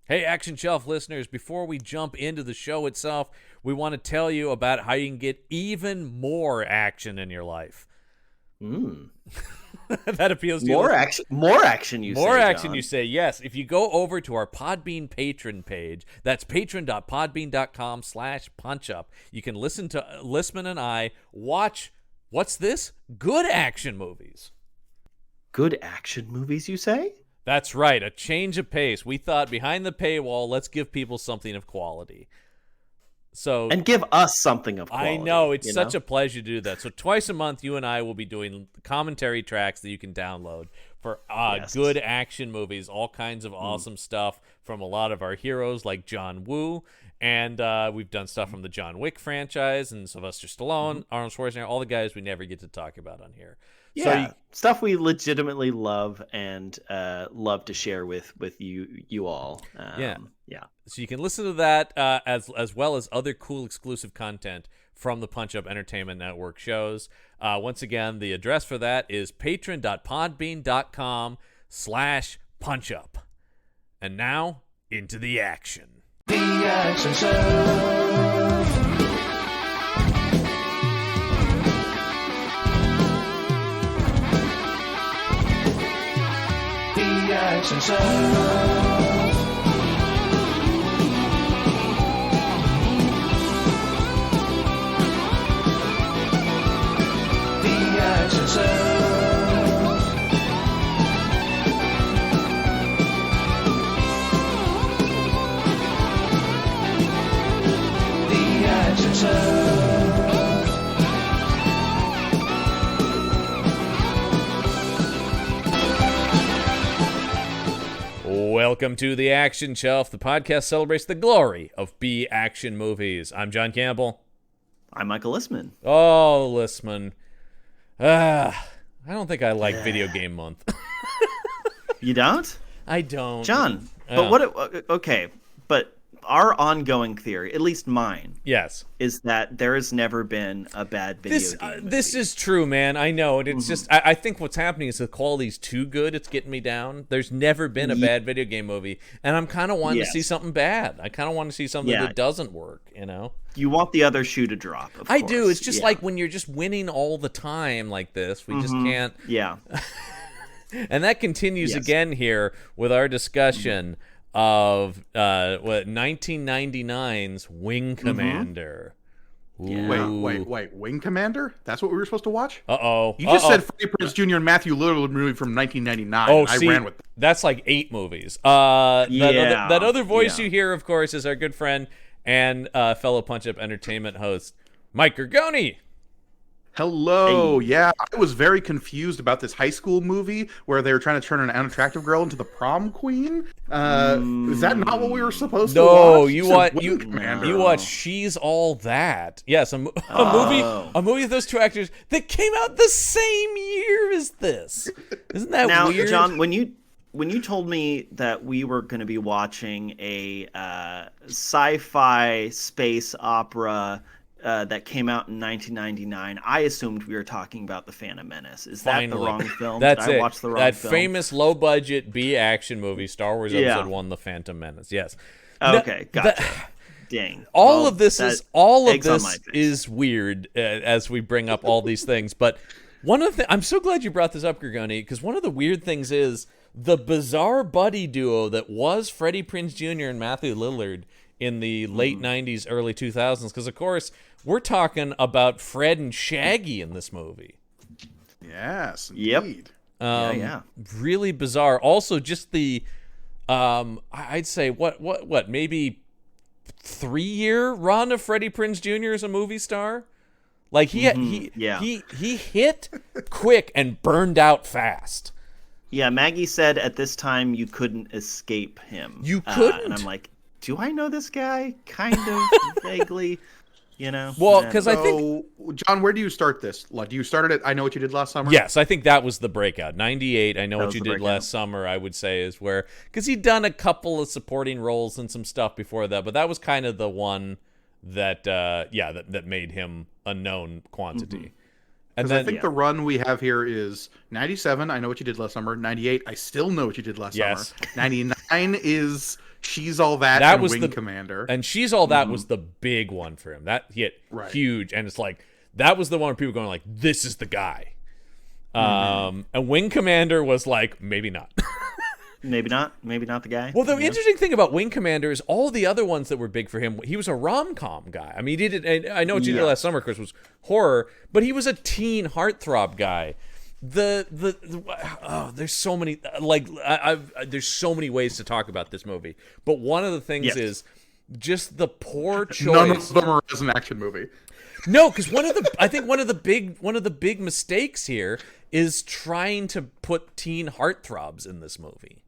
Hey, Action Shelf listeners, before we jump into the show itself, we want to tell you about how you can get even more action in your life. That appeals to you. More action, you say, More action, John. you say, yes. If you go over to our Podbean patron page, that's patron.podbean.com/punchup. You can listen to Lisman and I watch, what's this? Good action movies. Good action movies, you say? That's right, a change of pace. We thought behind the paywall, let's give people something of quality. And give us something of quality. I know, it's such a pleasure to do that. So twice a month, you and I will be doing commentary tracks that you can download for good action movies, all kinds of awesome stuff from a lot of our heroes like John Woo. And we've done stuff from the John Wick franchise and Sylvester Stallone, Arnold Schwarzenegger, all the guys we never get to talk about on here. Yeah, stuff we legitimately love and love to share with you all. Yeah. So you can listen to that as well as other cool exclusive content from the Punch Up Entertainment Network shows. Once again, the address for that is patron.podbean.com/punchup. And now, into the action. The Action Show. The Action Show. Welcome to the Action Shelf. The podcast celebrates the glory of B action movies. I'm John Campbell. I'm Michael Lisman. Oh, Lisman. I don't think I like Video Game Month. You don't? I don't. John, but but our ongoing theory, at least mine, yes, is that there has never been a bad video game movie. This is true, man. I know. And it's just, I think what's happening is the quality's too good. It's getting me down. There's never been a bad video game movie. And I'm kind of wanting to see something bad. I kind of want to see something that doesn't work, you know? You want the other shoe to drop, of course. do. It's just like when you're just winning all the time like this, we just can't. Yeah. And that continues again here with our discussion of 1999's Wing Commander. Yeah. Wait, Wing Commander? That's what we were supposed to watch? Uh-oh. You just said Freddie Prinze Jr. and Matthew Lillard movie from 1999. Oh, I ran with that. That's like 8 movies. That other voice you hear, of course, is our good friend and fellow Punch Up Entertainment host, Mike Gorgone. Hello. Hey. Yeah, I was very confused about this high school movie where they were trying to turn an unattractive girl into the prom queen. Is that not what we were supposed to watch? No, you watch She's All That. Yes, a movie with those two actors that came out the same year as this. Isn't that weird? Now, John, when you told me that we were going to be watching a sci-fi space opera that came out in 1999, I assumed we were talking about The Phantom Menace. Is that the wrong film? That's Did it. I watch the wrong that film? Famous low-budget B-action movie, Star Wars Episode 1, The Phantom Menace. Yes. Okay, gotcha. Dang. All of this is weird as we bring up all these things. But one of the I'm so glad you brought this up, Gorgone, because one of the weird things is the bizarre buddy duo that was Freddie Prinze Jr. and Matthew Lillard in the late 90s, early 2000s. Because, of course, we're talking about Fred and Shaggy in this movie. Yes, indeed. Yep. Really bizarre. Also, just the, I'd say, what, maybe 3-year run of Freddie Prinze Jr. as a movie star? Like, he hit quick and burned out fast. Yeah, Maggie said at this time you couldn't escape him. You couldn't? And I'm like, do I know this guy? Kind of, vaguely. You know? Well, because I think... John, where do you start this? Do you start it at I Know What You Did Last Summer? Yes, I think that was the breakout. 98, I Know What You Did Last Summer, I would say, is where... Because he'd done a couple of supporting roles and some stuff before that, but that was kind of the one that, that made him a known quantity. And then, I think the run we have here is 97, I Know What You Did Last Summer. 98, I Still Know What You Did Last Summer. 99 is She's All That, That and was Wing the Commander. And She's All That was the big one for him. That hit huge, and it's like that was the one where people going like, "This is the guy." And Wing Commander was like, maybe not. Maybe not the guy. Well, the interesting thing about Wing Commander is all the other ones that were big for him, he was a rom-com guy. I mean, he did it. I know What You Did Last Summer, Chris, was horror, but he was a teen heartthrob guy. There's so many there's so many ways to talk about this movie, but one of the things is just the poor choice. None of them are as an action movie. No, because I think one of the big mistakes here is trying to put teen heartthrobs in this movie,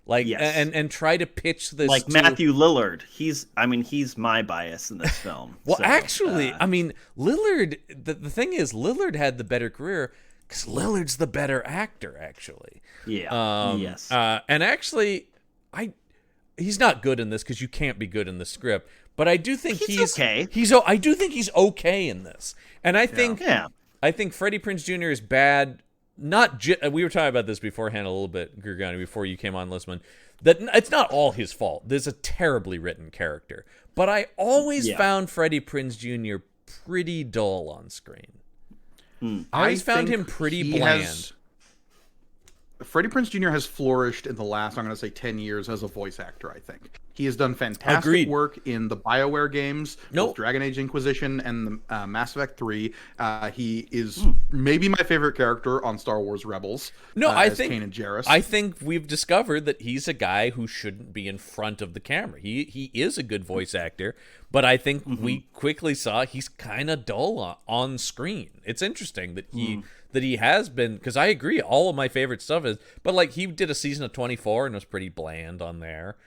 and try to pitch this like Matthew Lillard. He's my bias in this film. Well, actually, I mean Lillard. The thing is, Lillard had the better career because Lillard's the better actor. Actually, yes, and actually, he's not good in this because you can't be good in the script. But I do think he's okay. I do think he's okay in this, and I think I think Freddie Prinze Jr. is bad. We were talking about this beforehand a little bit, Gorgone, before you came on, Lisman. That it's not all his fault. There's a terribly written character, but I always found Freddie Prinze Jr. pretty dull on screen. I always found him pretty bland. Freddie Prinze Jr. has flourished in the last, I'm going to say, 10 years as a voice actor, I think. He has done fantastic work in the BioWare games, both Dragon Age Inquisition and the Mass Effect 3. He is maybe my favorite character on Star Wars Rebels. I think we've discovered that he's a guy who shouldn't be in front of the camera. He is a good voice actor, but I think we quickly saw he's kind of dull on screen. It's interesting that he has been, because I agree, all of my favorite stuff is, but like he did a season of 24 and was pretty bland on there.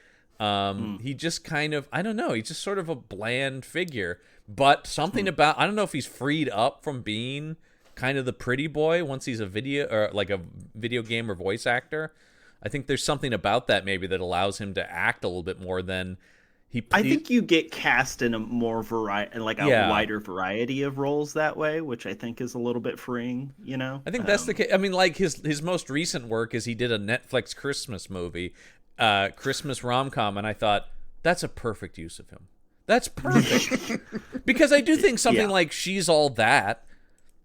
He just kind of, I don't know, he's just sort of a bland figure, but something about, I don't know if he's freed up from being kind of the pretty boy once he's a video game or voice actor. I think there's something about that maybe that allows him to act a little bit more than I think you get cast in a more wider variety of roles that way, which I think is a little bit freeing, you know? I think that's the case. I mean, like his most recent work is he did a Netflix Christmas movie, Christmas rom-com, and I thought, that's a perfect use of him. That's perfect. Because I do think something like She's All That,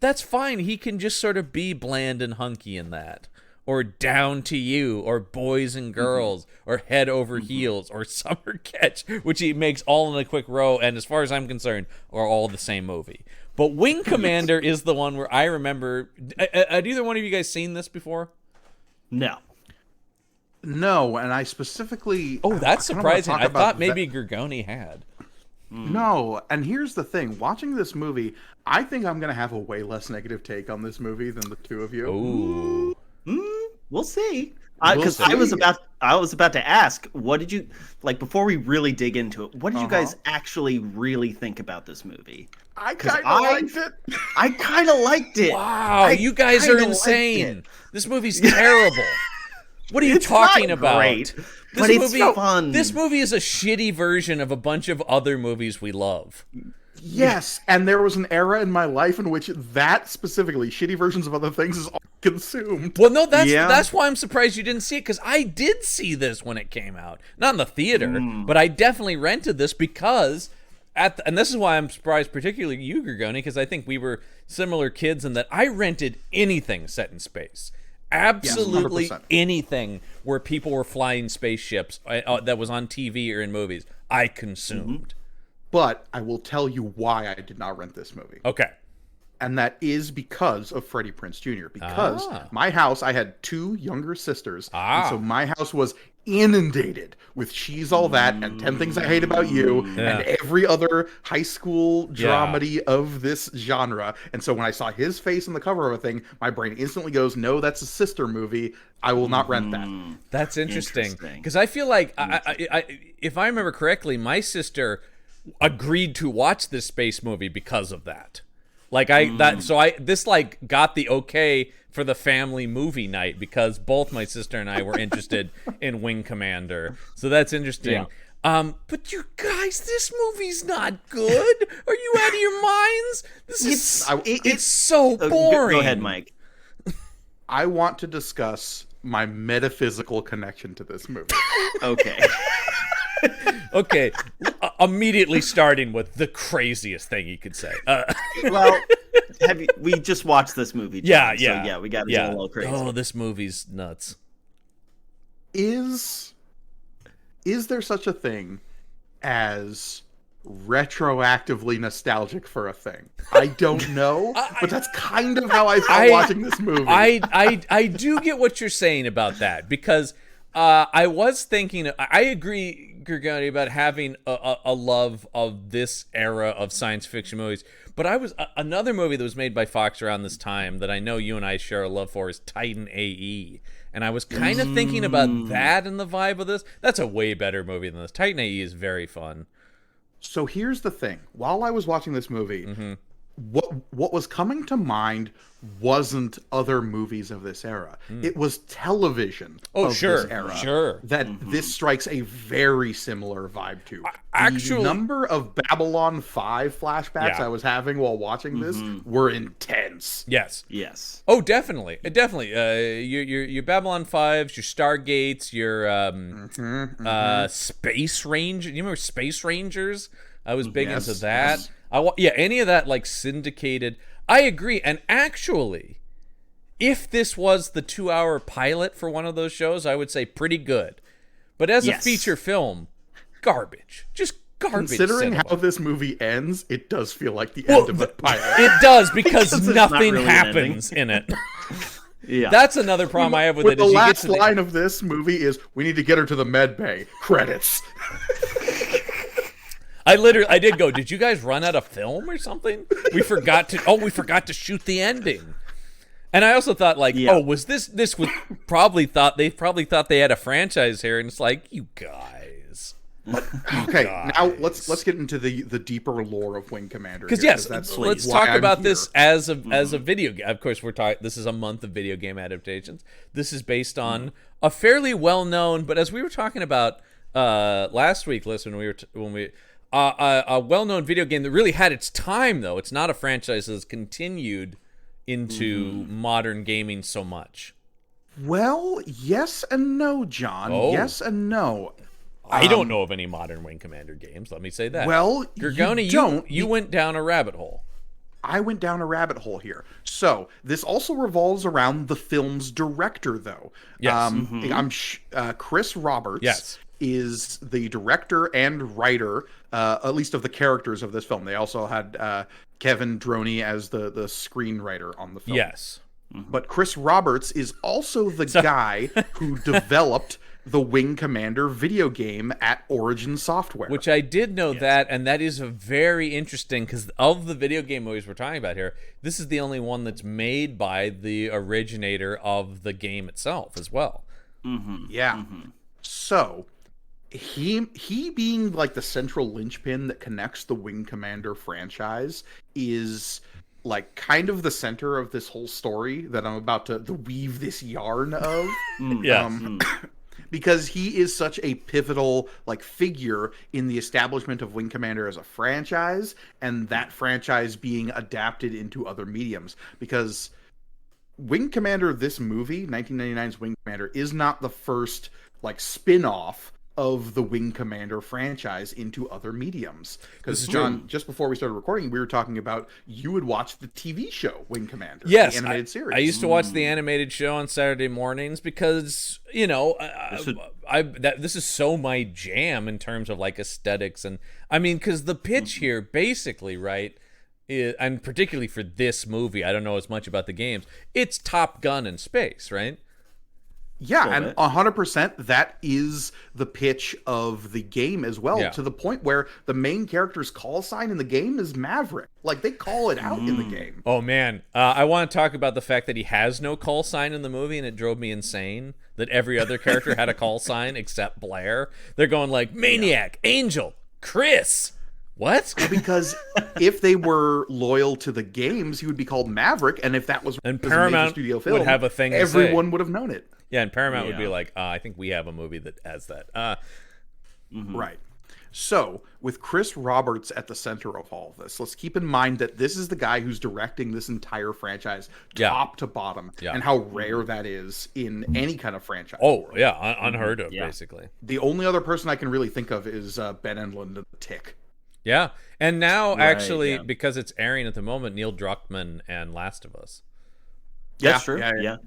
that's fine. He can just sort of be bland and hunky in that. Or Down to You, or Boys and Girls, or Head Over Heels, or Summer Catch, which he makes all in a quick row, and as far as I'm concerned, are all the same movie. But Wing Commander is the one where I remember... Had either one of you guys seen this before? No, and I specifically... Oh, that's surprising. I thought maybe Gorgone had. No, and here's the thing. Watching this movie, I think I'm going to have a way less negative take on this movie than the two of you. Ooh. We'll see. Because I was about to ask, what did you like before we really dig into it? What did you guys actually really think about this movie? I kind of liked it. I kind of liked it. Wow, you guys are insane. This movie's terrible. What are you talking about? Great, but it's fun. This movie is a shitty version of a bunch of other movies we love. Yes, and there was an era in my life in which that specifically, shitty versions of other things, is all consumed. Well, no, that's why I'm surprised you didn't see it, because I did see this when it came out. Not in the theater, but I definitely rented this because, and this is why I'm surprised particularly you, Gorgone, because I think we were similar kids in that I rented anything set in space. Absolutely anything where people were flying spaceships that was on TV or in movies, I consumed. But I will tell you why I did not rent this movie. Okay. And that is because of Freddie Prinze Jr. Because my house, I had two younger sisters. And so my house was inundated with She's All That and 10 Things I Hate About You and every other high school dramedy of this genre. And so when I saw his face on the cover of a thing, my brain instantly goes, no, that's a sister movie. I will not rent that. That's interesting. Because I feel like, if I remember correctly, my sister agreed to watch this space movie because of that. Like this got the okay for the family movie night because both my sister and I were interested in Wing Commander. So that's interesting. Yeah. But you guys, this movie's not good. Are you out of your minds? It's so boring. Go ahead, Mike. I want to discuss my metaphysical connection to this movie. Okay. Okay, immediately starting with the craziest thing you could say. Well, we just watched this movie, John, so we got to get a little crazy. Oh, this movie's nuts. Is there such a thing as retroactively nostalgic for a thing? I don't know, but that's kind of how I felt watching this movie. I do get what you're saying about that, because I was thinking, I agree, Gorgone, about having a love of this era of science fiction movies, but another movie that was made by Fox around this time that I know you and I share a love for is Titan AE. And I was kind of thinking about that in the vibe of this. That's a way better movie than this. Titan AE is very fun. So here's the thing. While I was watching this movie, what was coming to mind wasn't other movies of this era. It was television of this era. Sure. That this strikes a very similar vibe to. Actually, the number of Babylon 5 flashbacks I was having while watching this were intense. Yes. Oh, definitely. Your Babylon 5s, your Stargates, your Space Ranger. You remember Space Rangers? I was big into that. Yes. Any of that, like, syndicated. I agree. And actually, if this was the 2-hour pilot for one of those shows, I would say pretty good. But as a feature film, garbage. Just garbage. Considering cinema. how this movie ends, it does feel like the end of the pilot. It does, because nothing happens in it. Yeah, that's another problem I have with it. The last line of this movie is, "We need to get her to the med bay." Credits. I did go, did you guys run out of film or something? We forgot to shoot the ending. And I also thought, like, was this was probably thought they had a franchise here, and it's like, you guys. Okay, now let's get into the deeper lore of Wing Commander. Because let's talk about this as a video game. Of course, this is a month of video game adaptations. This is based on a fairly well-known, but as we were talking about last week, listen, a well-known video game that really had its time, though. It's not a franchise that's continued into modern gaming so much. Well, yes and no, John. Oh. Yes and no. I don't know of any modern Wing Commander games. Let me say that. Well, Gorgone, you went down a rabbit hole. I went down a rabbit hole here. So this also revolves around the film's director, though. Yes. Chris Roberts. Yes. Is the director and writer, at least of the characters of this film. They also had Kevin Droney as the screenwriter on the film. Yes. But Chris Roberts is also the guy who developed the Wing Commander video game at Origin Software. Which I did know that, and that is a very interesting, because of the video game movies we're talking about here, this is the only one that's made by the originator of the game itself as well. Yeah. So he being like the central linchpin that connects the Wing Commander franchise is like kind of the center of this whole story that I'm about to weave this yarn of. Because he is such a pivotal like figure in the establishment of Wing Commander as a franchise, and that franchise being adapted into other mediums. Because Wing Commander, this movie, 1999's Wing Commander, is not the first like spin-off of the Wing Commander franchise into other mediums. Because, John, just before we started recording, we were talking about you would watch the TV show Wing Commander, the animated series. I used to watch the animated show on Saturday mornings because, you know, this is so my jam in terms of like aesthetics. And I mean, because the pitch here basically, right, and particularly for this movie, I don't know as much about the games, it's Top Gun in space, right? Yeah, and 100% that is the pitch of the game as well, to the point where the main character's call sign in the game is Maverick. Like, they call it out in the game. Oh, man. I want to talk about the fact that he has no call sign in the movie, and it drove me insane that every other character had a call sign except Blair. They're going like, Maniac, Angel, Chris. What? Because if they were loyal to the games, he would be called Maverick, and if that was a major studio film, would have a thing everyone would have known it. Yeah, and Paramount would be like, I think we have a movie that has that. Right. So, with Chris Roberts at the center of all of this, let's keep in mind that this is the guy who's directing this entire franchise top to bottom, and how rare that is in any kind of franchise. Oh, yeah, unheard of, basically. The only other person I can really think of is Ben Enlund and The Tick. Yeah, and now, actually, because it's airing at the moment, Neil Druckmann and Last of Us. That's true, yeah.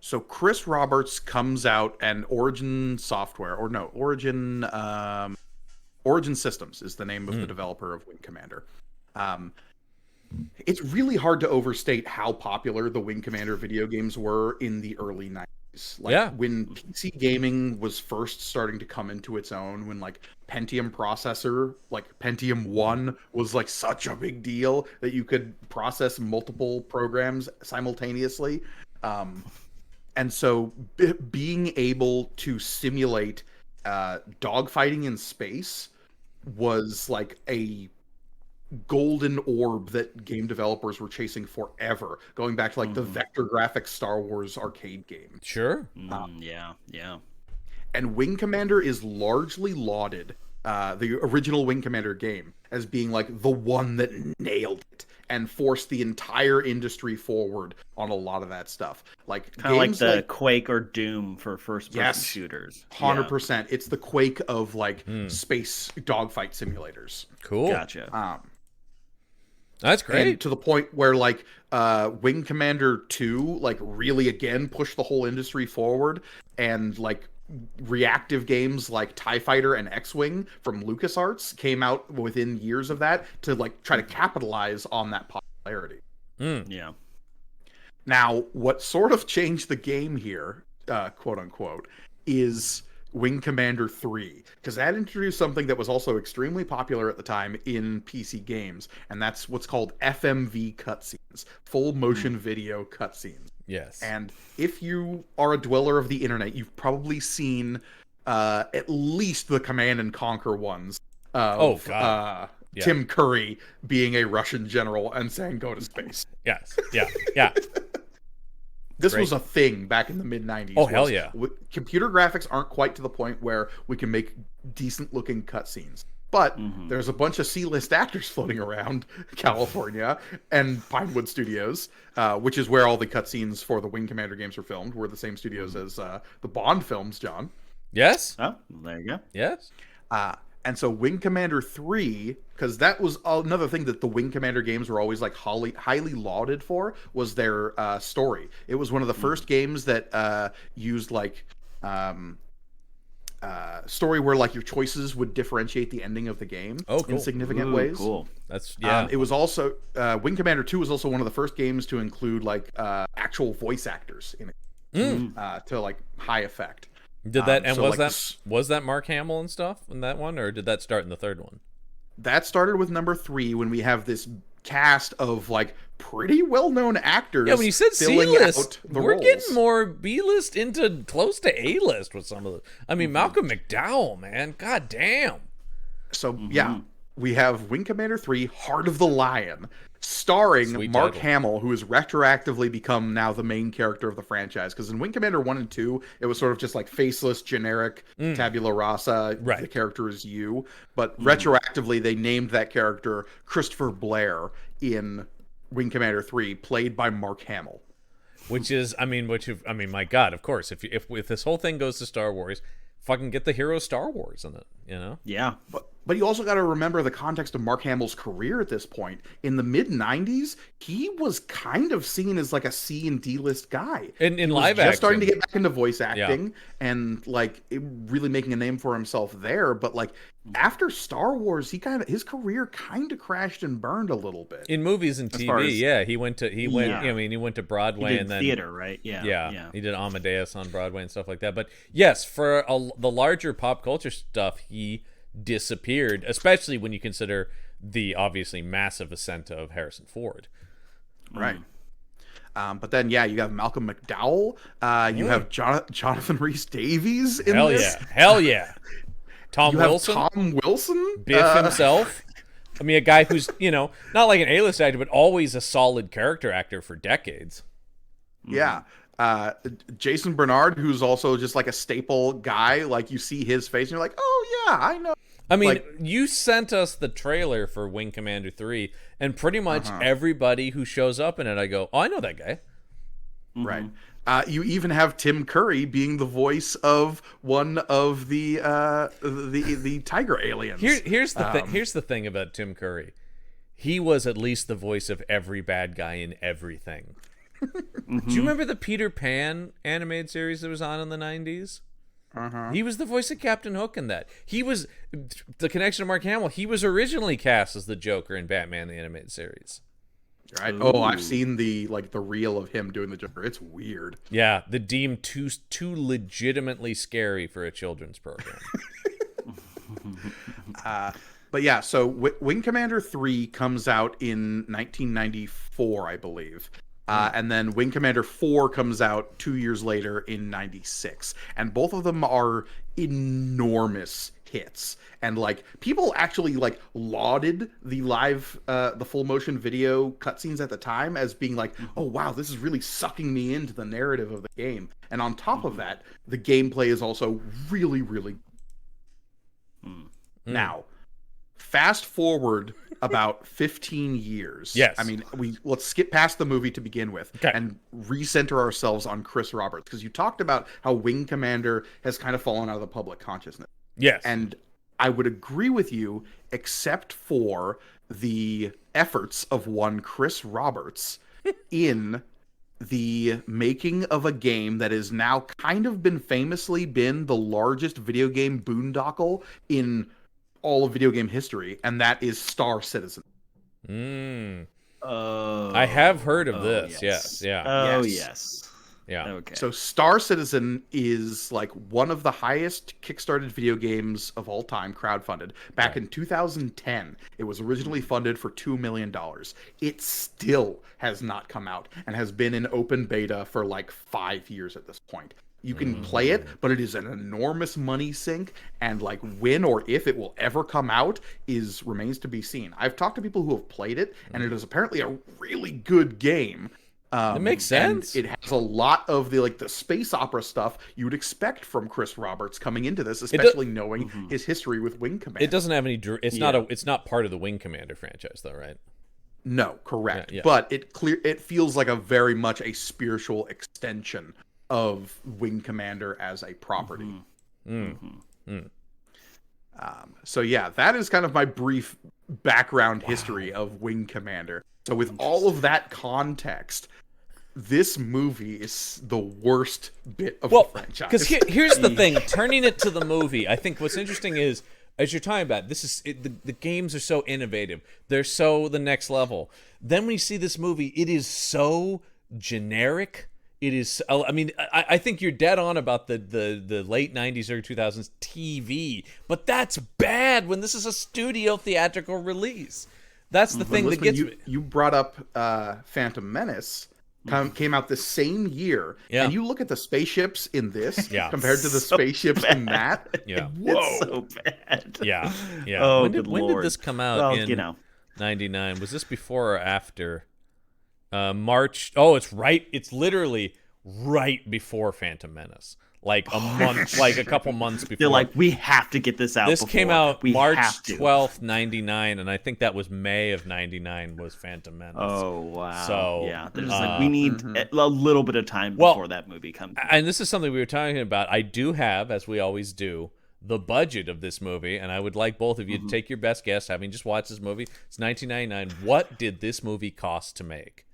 So Chris Roberts comes out, and Origin Systems is the name of the developer of Wing Commander. It's really hard to overstate how popular the Wing Commander video games were in the early 90s. When PC gaming was first starting to come into its own, when like Pentium processor, like Pentium 1 was like such a big deal that you could process multiple programs simultaneously. And so being able to simulate dogfighting in space was like a golden orb that game developers were chasing forever, going back to like the vector graphics Star Wars arcade game. Sure. Yeah. And Wing Commander is largely lauded, the original Wing Commander game, as being like the one that nailed it and forced the entire industry forward on a lot of that stuff. Like kind of like the Quake or Doom for first-person shooters. 100%. It's the Quake of like space dogfight simulators. Cool. Gotcha. That's great. And to the point where like Wing Commander 2 like really again pushed the whole industry forward, and like reactive games like TIE Fighter and X-Wing from LucasArts came out within years of that to like try to capitalize on that popularity. Yeah. Now, what sort of changed the game here, quote unquote, is Wing Commander 3, because that introduced something that was also extremely popular at the time in PC games, and that's what's called FMV cutscenes, full motion video cutscenes. Yes. And if you are a dweller of the internet, you've probably seen at least the Command and Conquer ones of Tim Curry being a Russian general and saying, go to space. Yes. Yeah. This was a thing back in the mid-90s. Oh, hell yeah. Computer graphics aren't quite to the point where we can make decent-looking cutscenes. But there's a bunch of C-list actors floating around California and Pinewood Studios, which is where all the cutscenes for the Wing Commander games were filmed. We're the same studios as the Bond films, John. Yes. Oh, there you go. Yes. And so Wing Commander 3, because that was another thing that the Wing Commander games were always like highly lauded for, was their story. It was one of the first games that used like story where like your choices would differentiate the ending of the game in significant ways. Cool. That's it was also Wing Commander 2 was also one of the first games to include like actual voice actors in it to like high effect. Did that and so was that Mark Hamill and stuff in that one, or did that start in the third one? That started with number 3 when we have this cast of like pretty well-known actors. Yeah, when you said C-list, we're roles. getting more B-list into close to A-list with some of the. I mean, Malcolm McDowell, man, god damn. So we have Wing Commander 3: Heart of the Lion, starring Mark Hamill, who has retroactively become now the main character of the franchise. Because in Wing Commander 1 and 2, it was sort of just like faceless, generic, tabula rasa, the character is you. But retroactively, they named that character Christopher Blair in Wing Commander 3, played by Mark Hamill. Which is, my God, of course, if this whole thing goes to Star Wars, fucking get the hero Star Wars in it, you know? Yeah. But you also got to remember the context of Mark Hamill's career at this point. In the mid-90s, he was kind of seen as like a C and D list guy. In live action. Just starting to get back into voice acting and like really making a name for himself there. But like after Star Wars, his career kind of crashed and burned a little bit. In movies and TV, he went to Broadway and then theater, right? Yeah. He did Amadeus on Broadway and stuff like that. But yes, for the larger pop culture stuff, he disappeared, especially when you consider the obviously massive ascent of Harrison Ford. Right. But then, you have Malcolm McDowell. You have Jonathan Rhys-Davies in this. Hell yeah. Tom you Wilson. Have Tom Wilson. Biff himself. I mean, a guy who's, not like an A-list actor, but always a solid character actor for decades. Yeah. Jason Bernard, who's also just like a staple guy. Like you see his face and you're like, oh yeah, I know. I mean, like, you sent us the trailer for Wing Commander 3, and pretty much everybody who shows up in it, I go, oh, I know that guy. Right. You even have Tim Curry being the voice of one of the tiger aliens. Here's the thing about Tim Curry. He was at least the voice of every bad guy in everything. Do you remember the Peter Pan animated series that was on in the 90s? He was the voice of Captain Hook in that. He was the connection to Mark Hamill. He was originally cast as the Joker in Batman the Animated Series. Right. Ooh. Oh, I've seen the reel of him doing the Joker. It's weird. Yeah, the deemed too legitimately scary for a children's program. But yeah, so Wing Commander 3 comes out in 1994, I believe. And then Wing Commander 4 comes out 2 years later in 96. And both of them are enormous hits. And like people actually like lauded the the full motion video cutscenes at the time as being like, oh wow, this is really sucking me into the narrative of the game. And on top of that, the gameplay is also really, really Now, fast forward about 15 years. Yes. I mean, let's skip past the movie to begin with and recenter ourselves on Chris Roberts, because you talked about how Wing Commander has kind of fallen out of the public consciousness. Yes. And I would agree with you, except for the efforts of one Chris Roberts in the making of a game that has now kind of famously been the largest video game boondoggle in all of video game history, and that is Star Citizen. I have heard of this. Yes. Yeah. Oh, yes. Yeah. Okay. So Star Citizen is like one of the highest kickstarted video games of all time, crowdfunded. Back in 2010, it was originally funded for $2 million. It still has not come out and has been in open beta for like 5 years at this point. You can play it, but it is an enormous money sink, and like when or if it will ever come out remains to be seen. I've talked to people who have played it, and it is apparently a really good game. It makes sense. It has a lot of the space opera stuff you would expect from Chris Roberts coming into this, especially knowing his history with Wing Commander. It doesn't have any. It's not part of the Wing Commander franchise, though, right? No, correct. Yeah. But it feels like a very much a spiritual extension of Wing Commander as a property. So yeah, that is kind of my brief background history of Wing Commander. So with all of that context, this movie is the worst bit of the franchise. Because here's the thing, turning it to the movie, I think what's interesting is, as you're talking about, the games are so innovative. They're so the next level. Then when you see this movie, it is so generic. It is. I mean, I think you're dead on about the late 90s, early 2000s TV, but that's bad when this is a studio theatrical release. That's the thing that gets me. You brought up Phantom Menace. Came out the same year, and you look at the spaceships in this compared to the spaceships in that. Yeah, it's so bad. Yeah. Oh, when did this come out? Well, in 99. Was this before or after? March. Oh, it's right. It's literally right before Phantom Menace. Like a month, like a couple months before. They're like, we have to get this out. This came out March 12th, 99, and I think that was May of 99 was Phantom Menace. Oh, wow. So, yeah, there's we need a little bit of time before that movie comes out. And this is something we were talking about. I do have, as we always do, the budget of this movie, and I would like both of you to take your best guess, having just watched this movie. It's 1999. What did this movie cost to make?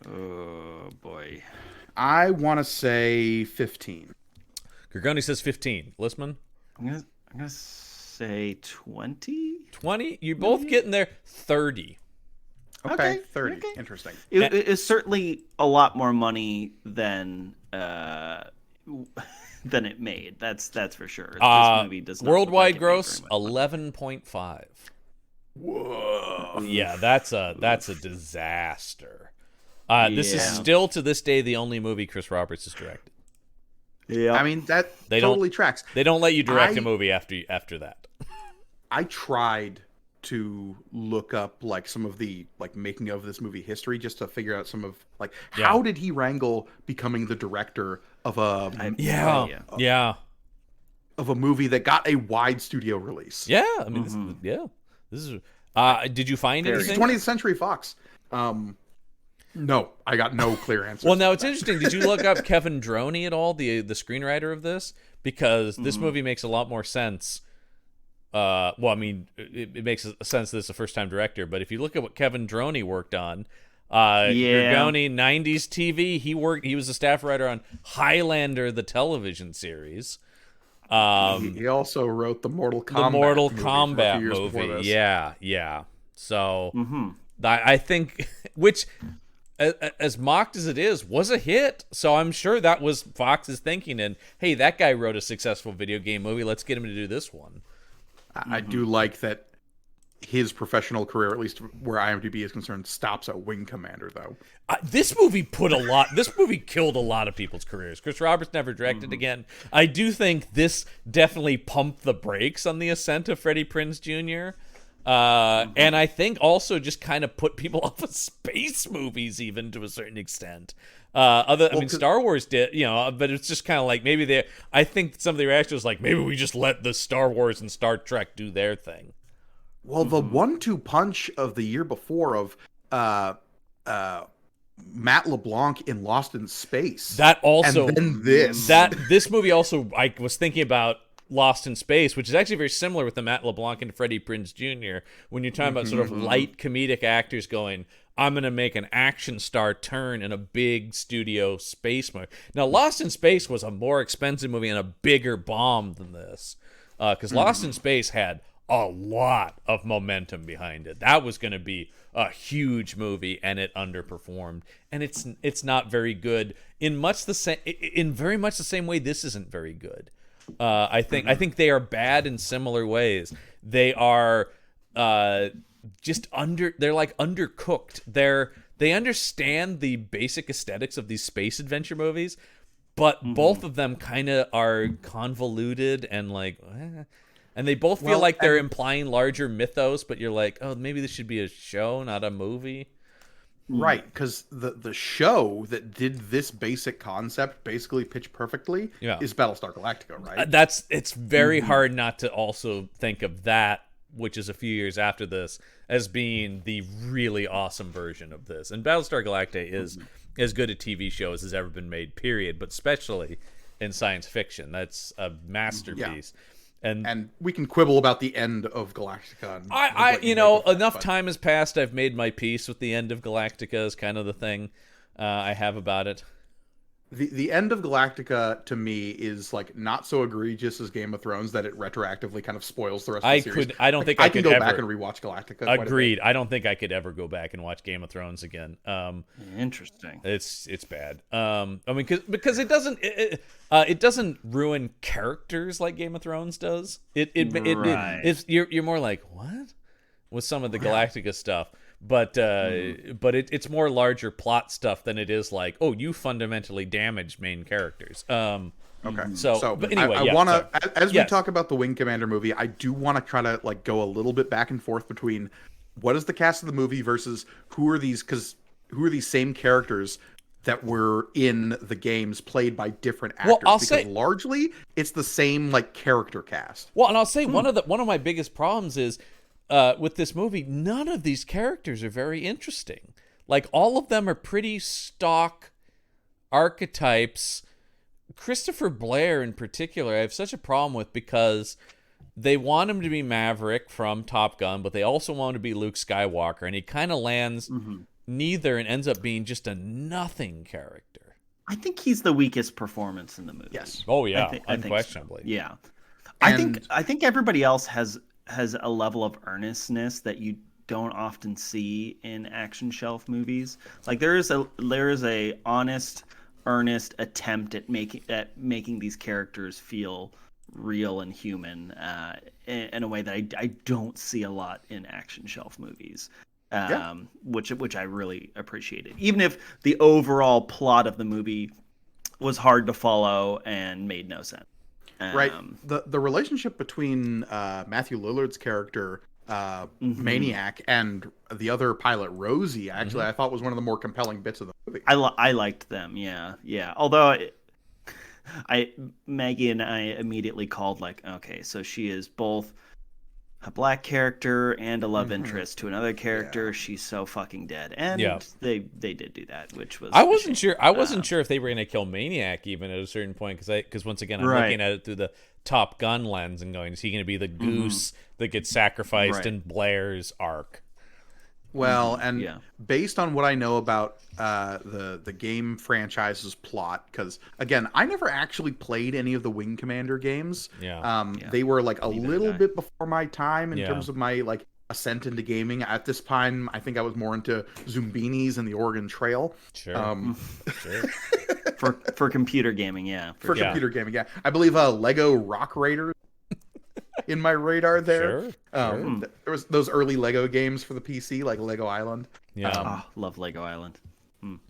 Oh, boy. I want to say 15. Gorgone says 15. Listman? I'm gonna say 20. 20? You're both getting there. 30. Okay, 30. Okay. Interesting. It's certainly a lot more money than it made. That's for sure. This movie does not worldwide gross 11.5. Whoa. Yeah, that's a disaster. This is still to this day the only movie Chris Roberts has directed. Yeah, I mean that totally tracks. They don't let you direct a movie after that. I tried to look up like some of the like making of this movie history just to figure out some of like how did he wrangle becoming the director of a of a movie that got a wide studio release. Yeah, I mean, this is. Did you find anything? 20th Century Fox. No, I got no clear answer. Well, now it's interesting. Did you look up Kevin Droney at all, the screenwriter of this? Because this movie makes a lot more sense. Well, I mean, it makes sense that it's a first-time director, but if you look at what Kevin Droney worked on, Gorgone, 90s TV, he was a staff writer on Highlander, the television series. He also wrote the Mortal Kombat movie. Yeah. So I think, which, as mocked as it is, was a hit. So I'm sure that was Fox's thinking. And hey, that guy wrote a successful video game movie. Let's get him to do this one. I do like that his professional career, at least where IMDb is concerned, stops at Wing Commander, though. This movie killed a lot of people's careers. Chris Roberts never directed again. I do think this definitely pumped the brakes on the ascent of Freddie Prinze Jr. And I think also just kind of put people off of space movies, even to a certain extent. Star Wars did, but it's just kind of like I think some of the reaction was like, maybe we just let the Star Wars and Star Trek do their thing. Well, the 1-2 punch of the year before of Matt LeBlanc in Lost in Space. That also, and then this. This movie also, I was thinking about Lost in Space, which is actually very similar with the Matt LeBlanc and Freddie Prinze Jr. When you're talking about sort of light comedic actors going, I'm going to make an action star turn in a big studio space movie. Now, Lost in Space was a more expensive movie and a bigger bomb than this. Because Lost in Space had a lot of momentum behind it. That was going to be a huge movie, and it underperformed. And it's not very good in very much the same way this isn't very good. I think they are bad in similar ways. They are they're like undercooked. They understand the basic aesthetics of these space adventure movies, but both of them kind of are convoluted and like and they both feel like they're implying larger mythos, but you're like, oh, maybe this should be a show, not a movie. Right, because the show that did this basic concept basically pitch perfectly is Battlestar Galactica, right? It's very hard not to also think of that, which is a few years after this, as being the really awesome version of this. And Battlestar Galactica is as good a TV show as has ever been made, period, but especially in science fiction. That's a masterpiece. Yeah. And we can quibble about the end of Galactica. Enough time has passed. I've made my peace with the end of Galactica is kind of the thing I have about it. The end of Galactica to me is like not so egregious as Game of Thrones that it retroactively kind of spoils the rest of the series. I don't think I could can go ever back and rewatch Galactica. Agreed. I don't think I could ever go back and watch Game of Thrones again. Interesting. It's bad. Because it doesn't ruin characters like Game of Thrones does. You're more like, what? With some of the Galactica stuff. But it's more larger plot stuff than it is like, oh, you fundamentally damaged main characters. Okay. But anyway, I want to, as we talk about the Wing Commander movie, I do want to try to like go a little bit back and forth between what is the cast of the movie versus who are these same characters that were in the games played by different actors. Well, because largely it's the same like character cast. Well, and I'll say one of my biggest problems is, with this movie, none of these characters are very interesting. Like, all of them are pretty stock archetypes. Christopher Blair, in particular, I have such a problem with because they want him to be Maverick from Top Gun, but they also want him to be Luke Skywalker, and he kind of lands neither and ends up being just a nothing character. I think he's the weakest performance in the movie. Yes. Oh, yeah, unquestionably. So. Yeah. I think everybody else has a level of earnestness that you don't often see in action shelf movies. Like there is a honest, earnest attempt at making these characters feel real and human in a way that I don't see a lot in action shelf movies. Which I really appreciated. Even if the overall plot of the movie was hard to follow and made no sense. Right. The relationship between Matthew Lillard's character Maniac, and the other pilot, Rosie, actually, I thought was one of the more compelling bits of the movie. I liked them, yeah. Although Maggie and I immediately called like, okay, so she is both a black character and a love interest to another character. She's so fucking dead, and they did do that, which was I wasn't sure if they were going to kill Maniac even at a certain point, because once again I'm looking at it through the Top Gun lens and going, is he going to be the goose that gets sacrificed in Blair's arc? Well, and based on what I know about the game franchise's plot, because again, I never actually played any of the Wing Commander games. They were like a little bit before my time in terms of my like ascent into gaming. At this time, I think I was more into Zumbinis and the Oregon Trail. Sure. For computer gaming, computer gaming, I believe Lego Rock Raiders in my radar there. There was those early Lego games for the PC, like Lego Island. Love Lego Island.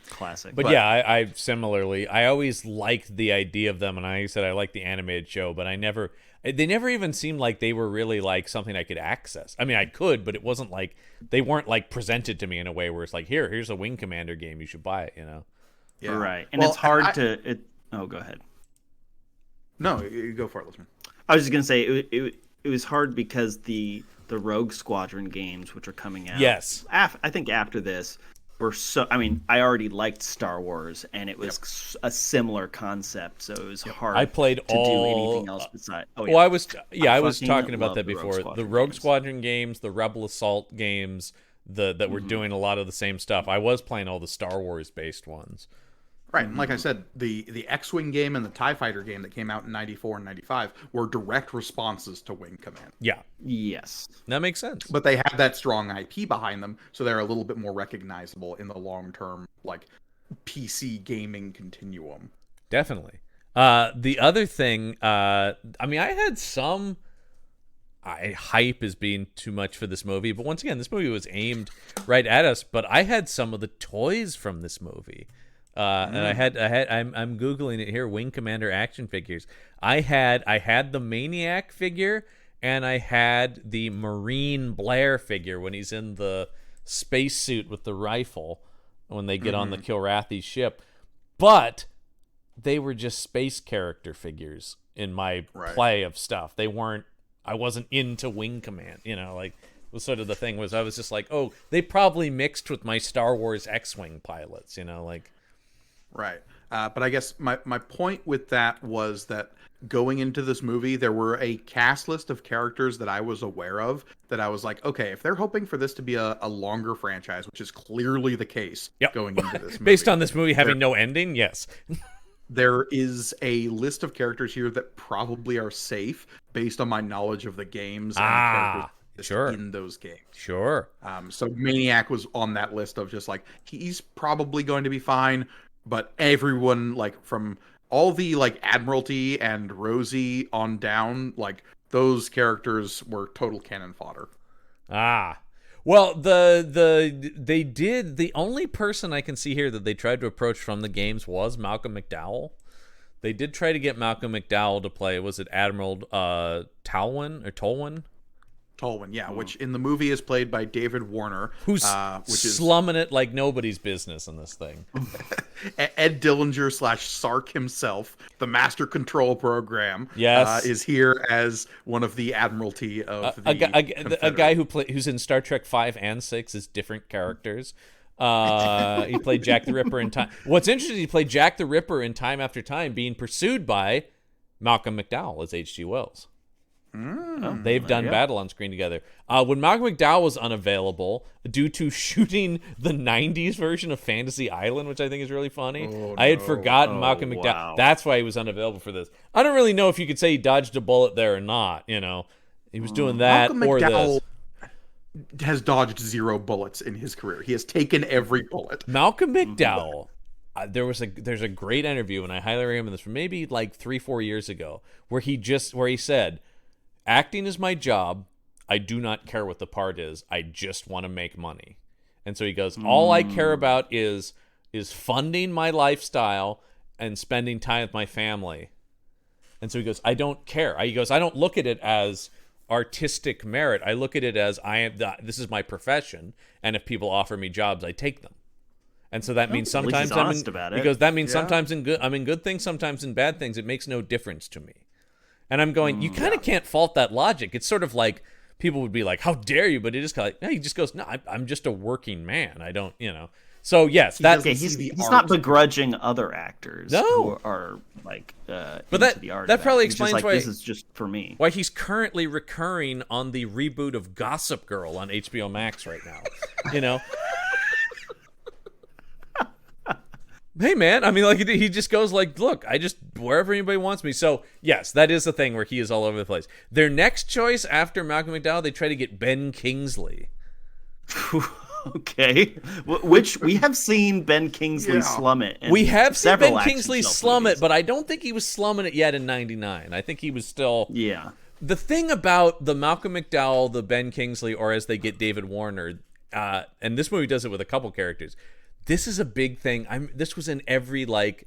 Classic. But yeah, I similarly, I always liked the idea of them, and I said I liked the animated show, but they never even seemed like they were really like something I could access. I mean, I could, but it wasn't like, they weren't like presented to me in a way where it's like, here's a Wing Commander game, you should buy it, you know? Yeah. Right. And it's hard to... Oh, go ahead. No, you go for it, listener. I was just gonna say it was hard because the Rogue Squadron games, which are coming out, I think after this, were so. I mean, I already liked Star Wars, and it was a similar concept, so it was hard. I played to do anything else besides. Well, I was talking about that before. The Rogue Squadron games, the Rebel Assault games, that were doing a lot of the same stuff. I was playing all the Star Wars based ones. Right, and like I said, the X-Wing game and the TIE Fighter game that came out in 94 and 95 were direct responses to Wing Command. Yeah. Yes. That makes sense. But they have that strong IP behind them, so they're a little bit more recognizable in the long-term, like, PC gaming continuum. Definitely. The other thing, I mean, I had some... hype as being too much for this movie, but once again, this movie was aimed right at us, but I had some of the toys from this movie. And I'm Googling it here, Wing Commander action figures. I had the Maniac figure, and I had the Marine Blair figure when he's in the spacesuit with the rifle when they get on the Kilrathi ship. But they were just space character figures in my play of stuff. I wasn't into Wing Command, you know, like, was sort of the thing was I was just like, oh, they probably mixed with my Star Wars X-Wing pilots, you know, like. Right. But I guess my point with that was that going into this movie, there were a cast list of characters that I was aware of that I was like, okay, if they're hoping for this to be a longer franchise, which is clearly the case going into this movie. Based on this movie having no ending, yes. There is a list of characters here that probably are safe based on my knowledge of the games and characters in those games. Sure. So Maniac was on that list of just like, he's probably going to be fine. But everyone, like, from all the, like, Admiralty and Rosie on down, like, those characters were total cannon fodder. Well, the only person I can see here that they tried to approach from the games was Malcolm McDowell. They did try to get Malcolm McDowell to play, was it Admiral Tolwyn? Tolwyn, yeah, which in the movie is played by David Warner, who's slumming it like nobody's business in this thing. Ed Dillinger / Sark himself, the Master Control Program, is here as one of the Admiralty of the a guy who's in Star Trek 5 and 6 is different characters. He played Jack the Ripper in time. What's interesting, he played Jack the Ripper in Time After Time, being pursued by Malcolm McDowell as H.G. Wells. They've done battle on screen together. When Malcolm McDowell was unavailable due to shooting the 90s version of Fantasy Island, which I think is really funny, I had forgotten Malcolm McDowell. Wow. That's why he was unavailable for this. I don't really know if you could say he dodged a bullet there or not. You know, he was doing that Malcolm or McDowell this. Has dodged 0 bullets in his career. He has taken every bullet. Malcolm McDowell. There's a great interview, and I highly recommend this from maybe like 3-4 years ago, where he said, acting is my job. I do not care what the part is. I just want to make money. And so he goes, all I care about is funding my lifestyle and spending time with my family. And so he goes, I don't care. He goes, I don't look at it as artistic merit. I look at it as this is my profession, and if people offer me jobs, I take them. And so that means sometimes I'm in, because that means sometimes I'm in good things, sometimes in bad things. It makes no difference to me. And I'm going, you kind of can't fault that logic. It's sort of like people would be like, "How dare you?" But it is kind of like, no, he just goes, "No, I'm just a working man. I don't, you know." So yes, that's he's not begrudging other actors who are like into the art. That probably explains why this is just for me. Why he's currently recurring on the reboot of Gossip Girl on HBO Max right now. You know. Hey man, I mean, like he just goes like, look, I just wherever anybody wants me. So yes, that is the thing where he is all over the place. Their next choice after Malcolm McDowell, they try to get Ben Kingsley. Okay, which we have seen Ben Kingsley slum it. We have seen Ben Kingsley slum it, but I don't think he was slumming it yet in '99. I think he was still. Yeah. The thing about the Malcolm McDowell, the Ben Kingsley, or as they get David Warner, and this movie does it with a couple characters. This is a big thing. This was in every, like,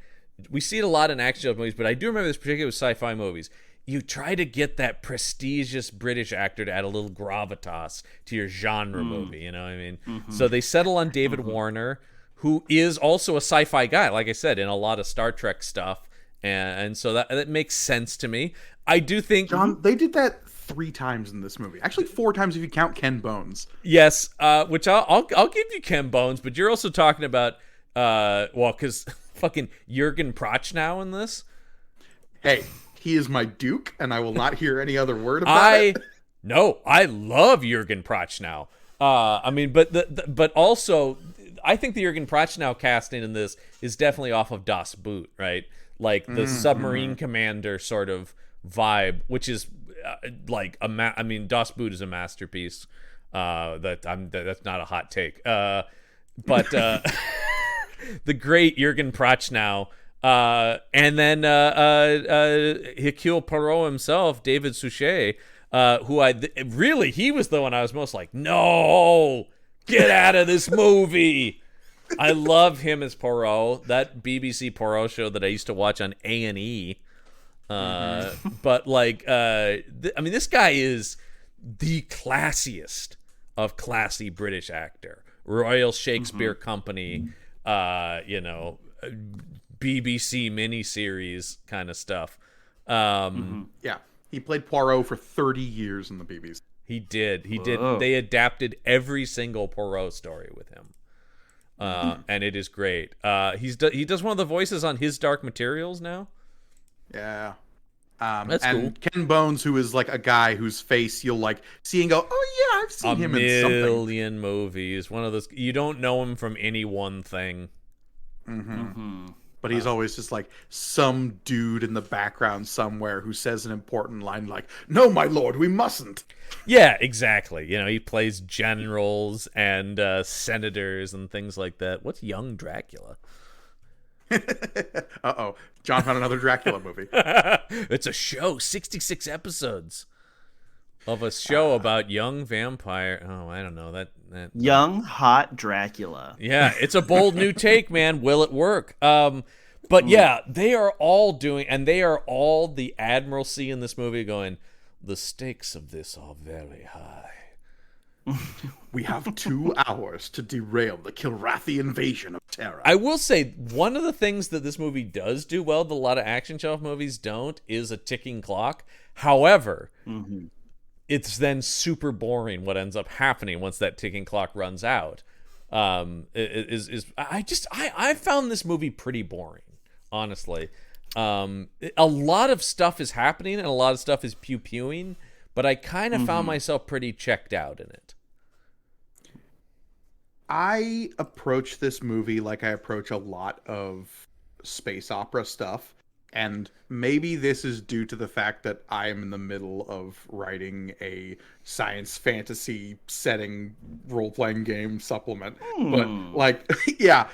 we see it a lot in action movies, but I do remember this particularly with sci-fi movies. You try to get that prestigious British actor to add a little gravitas to your genre movie, you know what I mean? Mm-hmm. So they settle on David Warner, who is also a sci-fi guy, like I said, in a lot of Star Trek stuff, and so that makes sense to me. I do think... John, they did that 3 times in this movie. Actually, 4 times if you count Ken Bones. Yes, which I'll give you Ken Bones, but you're also talking about because fucking Jurgen Prochnow in this. Hey, he is my Duke, and I will not hear any other word about it. No, I love Jurgen Prochnow. I mean, but also, I think the Jurgen Prochnow casting in this is definitely off of Das Boot, right? Like the submarine commander sort of vibe, which is like I mean, Das Boot is a masterpiece. That's not a hot take. But the great Jurgen Prochnow, and then Hercule Poirot himself, David Suchet, who he was the one I was most like, no, get out of this movie. I love him as Poirot. That BBC Poirot show that I used to watch on A&E. But like, I mean, this guy is the classiest of classy British actor. Royal Shakespeare Company, BBC miniseries kind of stuff. Yeah, he played Poirot for 30 years in the BBC. He did. They adapted every single Poirot story with him. And it is great. He does one of the voices on His Dark Materials now. Yeah. That's and cool. Ken Bones, who is like a guy whose face you'll like see and go, oh yeah, I've seen him in something. A million movies. One of those, you don't know him from any one thing. But he's always just like some dude in the background somewhere who says an important line like, no, my lord, we mustn't. Yeah, exactly. You know, he plays generals and senators and things like that. What's Young Dracula? Uh-oh. John found another Dracula movie. It's a show, 66 episodes of a show about young vampire. Oh, I don't know. That young, hot Dracula. Yeah, it's a bold new take, man. Will it work? But yeah, they are all doing, and they are all the admiralty in this movie going, the stakes of this are very high. We have 2 hours to derail the Kilrathi invasion of Terra. I will say, one of the things that this movie does do well that a lot of action shelf movies don't is a ticking clock. However, it's then super boring what ends up happening once that ticking clock runs out. I found this movie pretty boring, honestly. A lot of stuff is happening and a lot of stuff is pew-pewing, but I kind of found myself pretty checked out in it. I approach this movie like I approach a lot of space opera stuff, and maybe this is due to the fact that I am in the middle of writing a science fantasy setting role-playing game supplement. But like, yeah,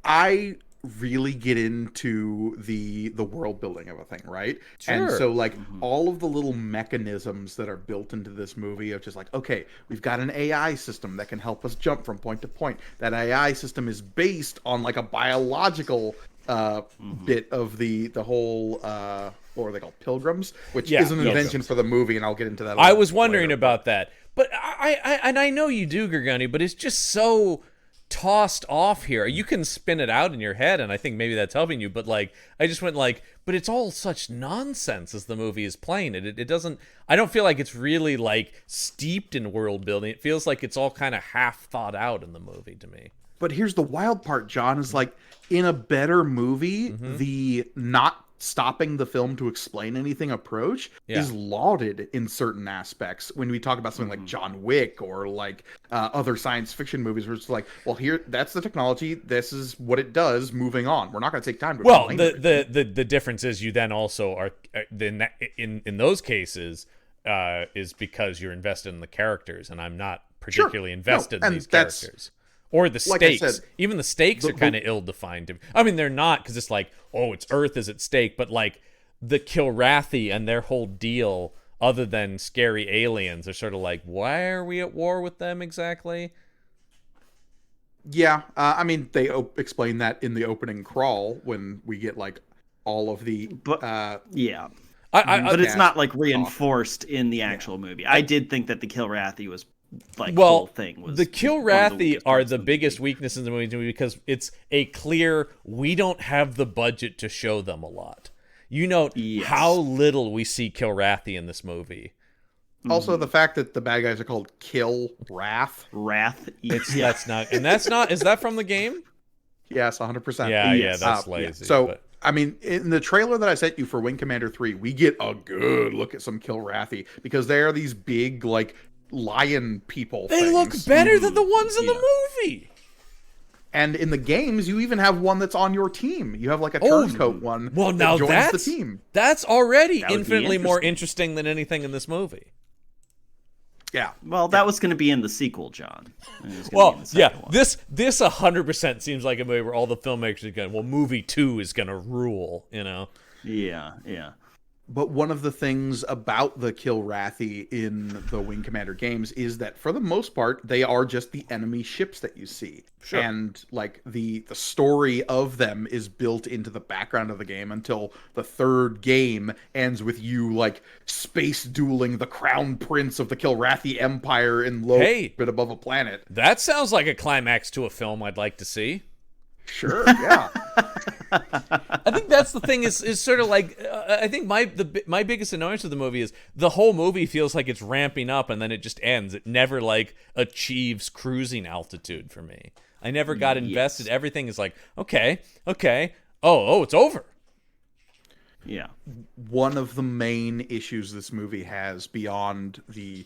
I really get into the world building of a thing, right? Sure. And so like all of the little mechanisms that are built into this movie of just like, okay, we've got an AI system that can help us jump from point to point. That AI system is based on like a biological bit of the whole what were they called? Pilgrims, which is an invention for the movie, and I'll get into that. I was wondering about that, but I know you do, Gorgone, but it's just so tossed off here. You can spin it out in your head, and I think maybe that's helping you. But like, I just went like, but it's all such nonsense as the movie is playing it. It doesn't. I don't feel like it's really like steeped in world building. It feels like it's all kind of half thought out in the movie to me. But here's the wild part, John, is like in a better movie, the not stopping the film to explain anything approach is lauded in certain aspects. When we talk about something like John Wick or like other science fiction movies, where it's like, well, here, that's the technology, this is what it does, moving on. We're not going to take time to explain the difference is you then also are then in those cases is because you're invested in the characters, and I'm not particularly invested in these characters. Or the stakes. Like said, even the stakes are kind of ill-defined. I mean, they're not, because it's like, oh, it's Earth is at stake. But like the Kilrathi and their whole deal, other than scary aliens, are sort of like, why are we at war with them exactly? Yeah, I mean, they explain that in the opening crawl when we get like all of the. But but it's not like reinforced in the actual movie. I did think that the Kilrathi was. Whole thing was the Kilrathi are the biggest weaknesses in the movie because it's a clear, we don't have the budget to show them a lot. You know how little we see Kilrathi in this movie. Also, the fact that the bad guys are called Kilrath. That's not, is that from the game? Yes, 100%. Yeah, that's lazy. So, I mean, in the trailer that I sent you for Wing Commander 3, we get a good look at some Kilrathi because they are these big, like, lion people. They look better than the ones in the movie. And in the games, you even have one that's on your team. You have like a turncoat one. Well, now joins that's the team. That's already infinitely more interesting than anything in this movie. Yeah. Well, that was going to be in the sequel, John. Well, this 100% seems like a movie where all the filmmakers are going, well, movie 2 is going to rule, you know? Yeah. But one of the things about the Kilrathi in the Wing Commander games is that for the most part, they are just the enemy ships that you see. Sure. And like the story of them is built into the background of the game until the third game ends with you like space dueling the crown prince of the Kilrathi Empire in low orbit above a planet. That sounds like a climax to a film I'd like to see. Sure, yeah. I think that's the thing is sort of like I think my biggest annoyance with the movie is the whole movie feels like it's ramping up and then it just ends. It never like achieves cruising altitude for me. I never got invested. Everything is like, okay. Oh, it's over. Yeah. One of the main issues this movie has beyond the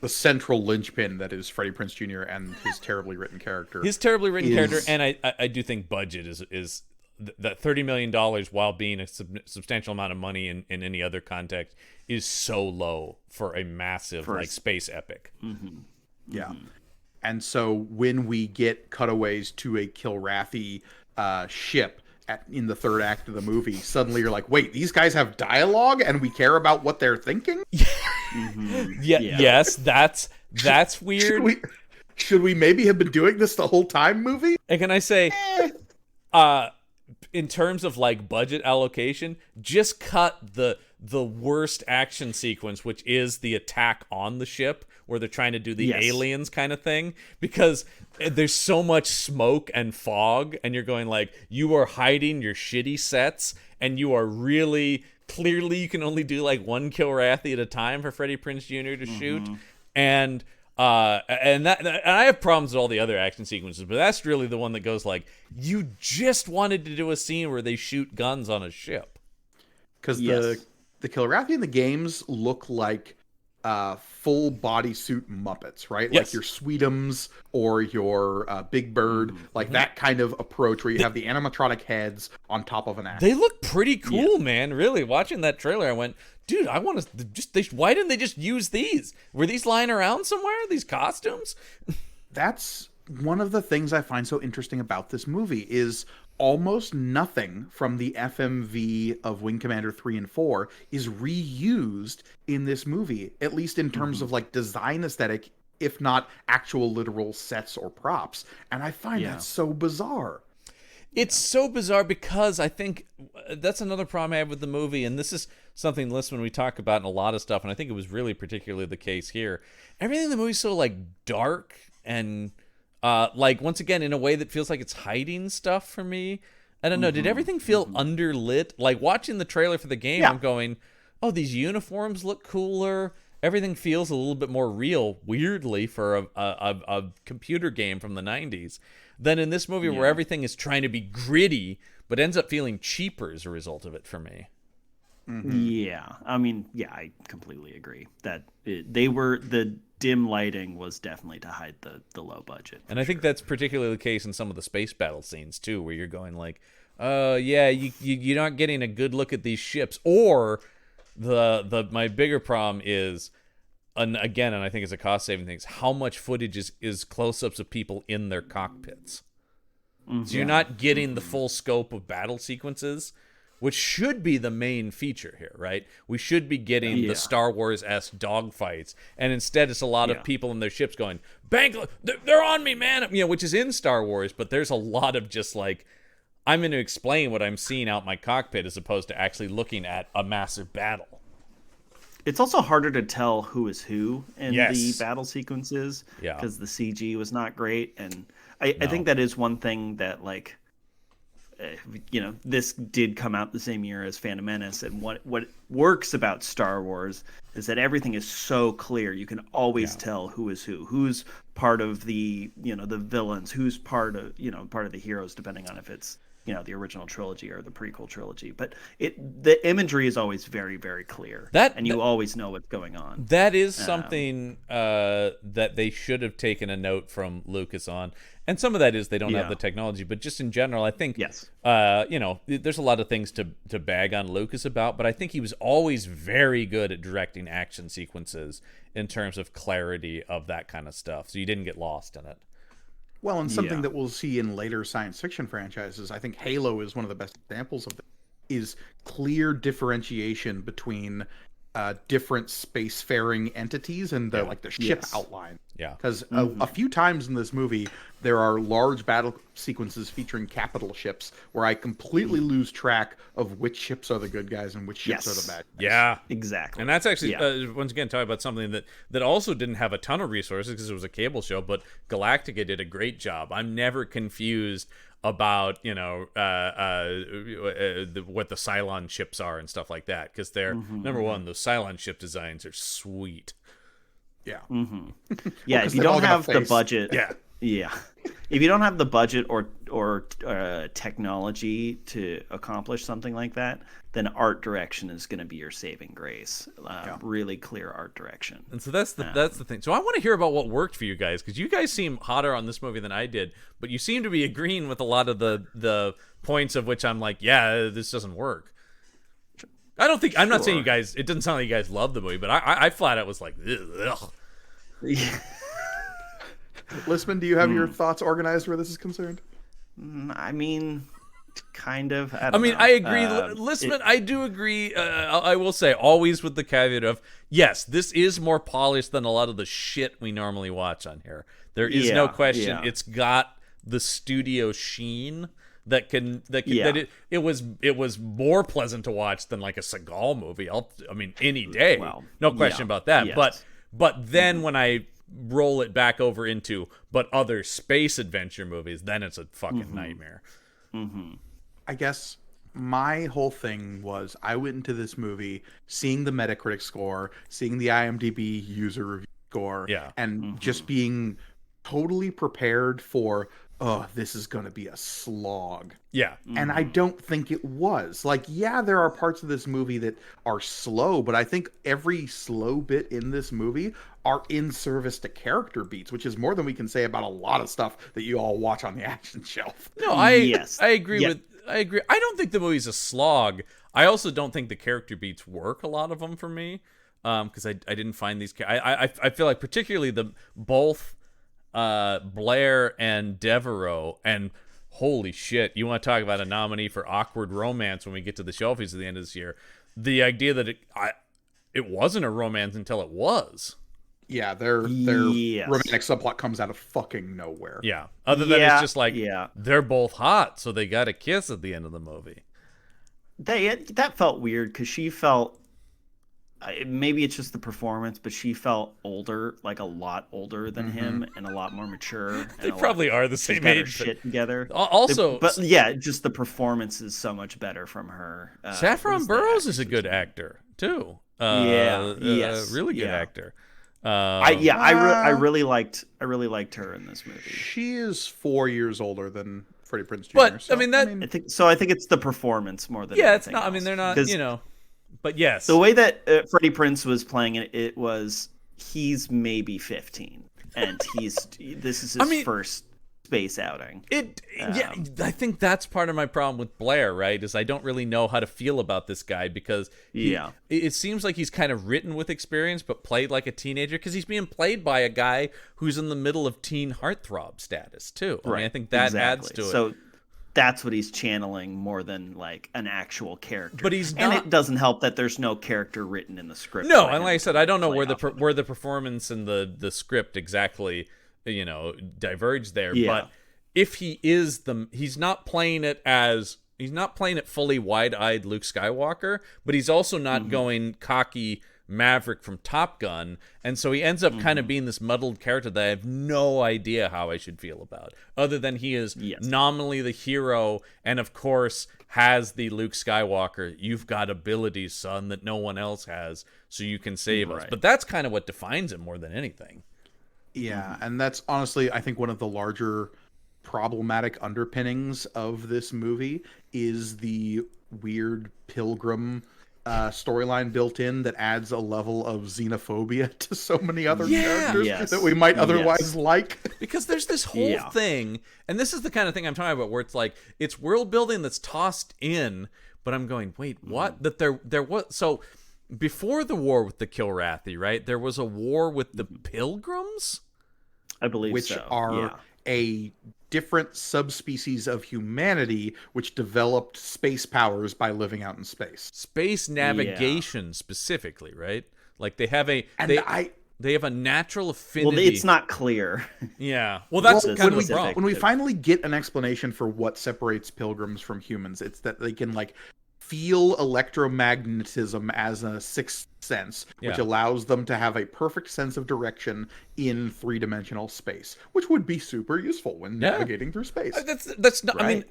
central linchpin that is Freddie Prinze Jr. and his terribly written character. And I do think budget is that $30 million, while being a substantial amount of money in any other context, is so low for a massive like space epic. Mm-hmm. Yeah. Mm-hmm. And so when we get cutaways to a Kilrathi ship in the third act of the movie, suddenly you're like, wait, these guys have dialogue and we care about what they're thinking? Mm-hmm. Yes, that's weird. Should we maybe have been doing this the whole time, movie? And can I say, in terms of like budget allocation, just cut the worst action sequence, which is the attack on the ship where they're trying to do the aliens kind of thing, because there's so much smoke and fog and you're going like, you are hiding your shitty sets and you are really clearly you can only do like one Kilrathi at a time for Freddie Prinze Jr. to shoot. And I have problems with all the other action sequences, but that's really the one that goes like, you just wanted to do a scene where they shoot guns on a ship. Because the Kilrathi in the games look like full bodysuit Muppets, right? Yes. Like your Sweetums or your Big Bird, like that kind of approach where you have the animatronic heads on top of an actor. They look pretty cool, man. Really, watching that trailer, I went, dude, I want to why didn't they just use these? Were these lying around somewhere, these costumes? That's one of the things I find so interesting about this movie is almost nothing from the FMV of Wing Commander 3 and 4 is reused in this movie, at least in terms of like design aesthetic, if not actual literal sets or props. And I find that so bizarre. It's so bizarre because I think that's another problem I have with the movie, and this is something, Listman, we talk about in a lot of stuff, and I think it was really particularly the case here. Everything in the movie's so, like, dark and, like, once again, in a way that feels like it's hiding stuff for me. I don't know. Did everything feel underlit? Like, watching the trailer for the game, I'm going, oh, these uniforms look cooler. Everything feels a little bit more real, weirdly, for a computer game from the 90s than in this movie where everything is trying to be gritty, but ends up feeling cheaper as a result of it for me. Yeah. I mean, yeah, I completely agree that the dim lighting was definitely to hide the low budget. And I think that's particularly the case in some of the space battle scenes, too, where you're going like, yeah, you're not getting a good look at these ships. Or my bigger problem is, and again, and I think it's a cost-saving thing, is how much footage is close-ups of people in their cockpits. So you're not getting the full scope of battle sequences, which should be the main feature here, right? We should be getting the Star Wars-esque dogfights, and instead it's a lot of people in their ships going, "Bank, they're on me, man!" You know, which is in Star Wars, but there's a lot of just like, I'm going to explain what I'm seeing out my cockpit as opposed to actually looking at a massive battle. It's also harder to tell who is who in the battle sequences because the CG was not great, and I think that is one thing that, like, you know, this did come out the same year as Phantom Menace, and what works about Star Wars is that everything is so clear. You can always tell who is who's part of the, you know, the villains, who's part of the heroes, depending on if it's, you know, the original trilogy or the prequel trilogy. But the imagery is always very, very clear, and you always know what's going on. That is something that they should have taken a note from Lucas on. And some of that is they don't have the technology, but just in general, I think, you know, there's a lot of things to bag on Lucas about, but I think he was always very good at directing action sequences in terms of clarity of that kind of stuff, so you didn't get lost in it. Well, and something that we'll see in later science fiction franchises, I think Halo is one of the best examples of this, is clear differentiation between different spacefaring entities and the ship outline. Yeah, because a few times in this movie there are large battle sequences featuring capital ships where I completely lose track of which ships are the good guys and which ships are the bad guys. Yeah, exactly. And that's actually once again talking about something that also didn't have a ton of resources because it was a cable show, but Galactica did a great job. I'm never confused about, you know, what the Cylon ships are and stuff like that, because they're number one, those Cylon ship designs are sweet. Yeah. Yeah, if you don't have the budget, if you don't have the budget or technology to accomplish something like that, then art direction is going to be your saving grace. Really clear art direction. And so that's the thing. So I want to hear about what worked for you guys, because you guys seem hotter on this movie than I did, but you seem to be agreeing with a lot of the points of which I'm like, yeah, this doesn't work. I'm not saying you guys, it doesn't sound like you guys love the movie, but I flat out was like, ugh. Listman, do you have your thoughts organized where this is concerned? I mean, kind of. I agree. Listman, I do agree. I will say, always with the caveat of, yes, this is more polished than a lot of the shit we normally watch on here. There is no question. It's got the studio sheen it was more pleasant to watch than like a Seagal movie. Any day. Well, no question about that. Yes. But then when I roll it back over into other space adventure movies, then it's a fucking nightmare. I guess my whole thing was I went into this movie seeing the Metacritic score, seeing the IMDb user review score, and just being totally prepared for, oh, this is going to be a slog. Yeah. And I don't think it was. Like, yeah, there are parts of this movie that are slow, but I think every slow bit in this movie are in service to character beats, which is more than we can say about a lot of stuff that you all watch on the action shelf. No, I agree I agree. I don't think the movie's a slog. I also don't think the character beats work, a lot of them, for me. Because I didn't find these... I feel like particularly both Blair and Devereaux, and holy shit, you want to talk about a nominee for awkward romance when we get to the shelfies at the end of this year. The idea that it wasn't a romance until it was. Yeah, their romantic subplot comes out of fucking nowhere. Yeah, other than it's just like, they're both hot, so they got a kiss at the end of the movie. That felt weird because she felt maybe it's just the performance, but she felt older, like a lot older than him, and a lot more mature. They probably are the same age. Shit together. Also, but yeah, just the performance is so much better from her. Saffron Burrows is a good actor too. Really good actor. I really liked her in this movie. She is 4 years older than Freddie Prinze Jr. But so, I think it's the performance more than it's not. Else. I mean, they're not. But yes, the way that Freddie Prinze was playing it was he's maybe 15, and this is his first space outing. I think that's part of my problem with Blair, right? Is I don't really know how to feel about this guy because it seems like he's kind of written with experience, but played like a teenager because he's being played by a guy who's in the middle of teen heartthrob status too. Right. I mean, I think that adds to it. So that's what he's channeling more than like an actual character. But he's not, and it doesn't help that there's no character written in the script. No, and like I said, I don't know where the performance and the script exactly diverge there. But if he is he's not playing it fully wide-eyed Luke Skywalker, but he's also not going cocky Maverick from Top Gun, and so he ends up kind of being this muddled character that I have no idea how I should feel about, other than he is nominally the hero, and of course has the Luke Skywalker, you've got abilities, son, that no one else has, so you can save us. But that's kind of what defines him more than anything. Yeah, and that's honestly, I think, one of the larger problematic underpinnings of this movie is the weird pilgrim storyline built in that adds a level of xenophobia to so many other characters that we might otherwise like. Because there's this whole thing, and this is the kind of thing I'm talking about, where it's like, it's world building that's tossed in, but I'm going, wait, what? That there was, so before the war with the Kilrathi, right, there was a war with the Pilgrims? I believe which are a different subspecies of humanity which developed space powers by living out in space. Space navigation specifically, right? Like they have they have a natural affinity. Well, it's not clear. Yeah. Well, that's kind of the problem. When we finally get an explanation for what separates pilgrims from humans, it's that they can feel electromagnetism as a sixth sense, which allows them to have a perfect sense of direction in three-dimensional space, which would be super useful when navigating through space. That's not. Right? I mean,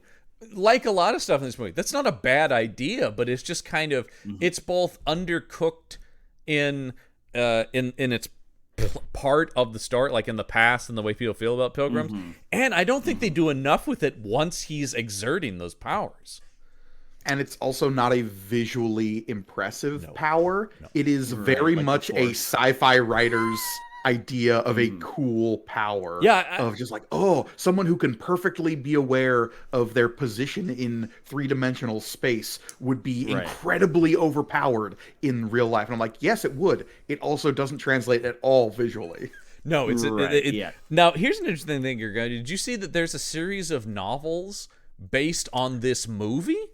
like a lot of stuff in this movie, that's not a bad idea, but it's just kind of it's both undercooked in its part of the story, like in the past and the way people feel about pilgrims, and I don't think they do enough with it once he's exerting those powers. And it's also not a visually impressive power. No. It is very much a sci-fi writer's idea of a cool power. Of just someone who can perfectly be aware of their position in three-dimensional space would be incredibly overpowered in real life. And I'm like, yes, it would. It also doesn't translate at all visually. No, it's Now, here's an interesting thing, Gorgone. Did you see that there's a series of novels based on this movie?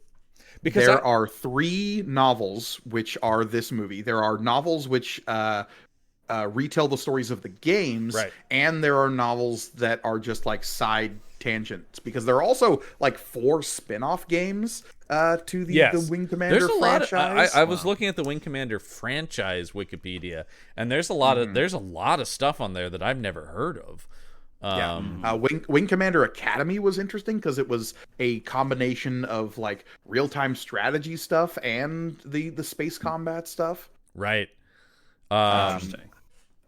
Because there are 3 novels which are this movie. There are novels which retell the stories of the games, and there are novels that are just side tangents. Because there are also 4 spin-off games to the Wing Commander franchise. I was looking at the Wing Commander franchise Wikipedia, and there's a lot of stuff on there that I've never heard of. Wing Commander Academy was interesting because it was a combination of real-time strategy stuff and the space combat stuff. Right. Interesting.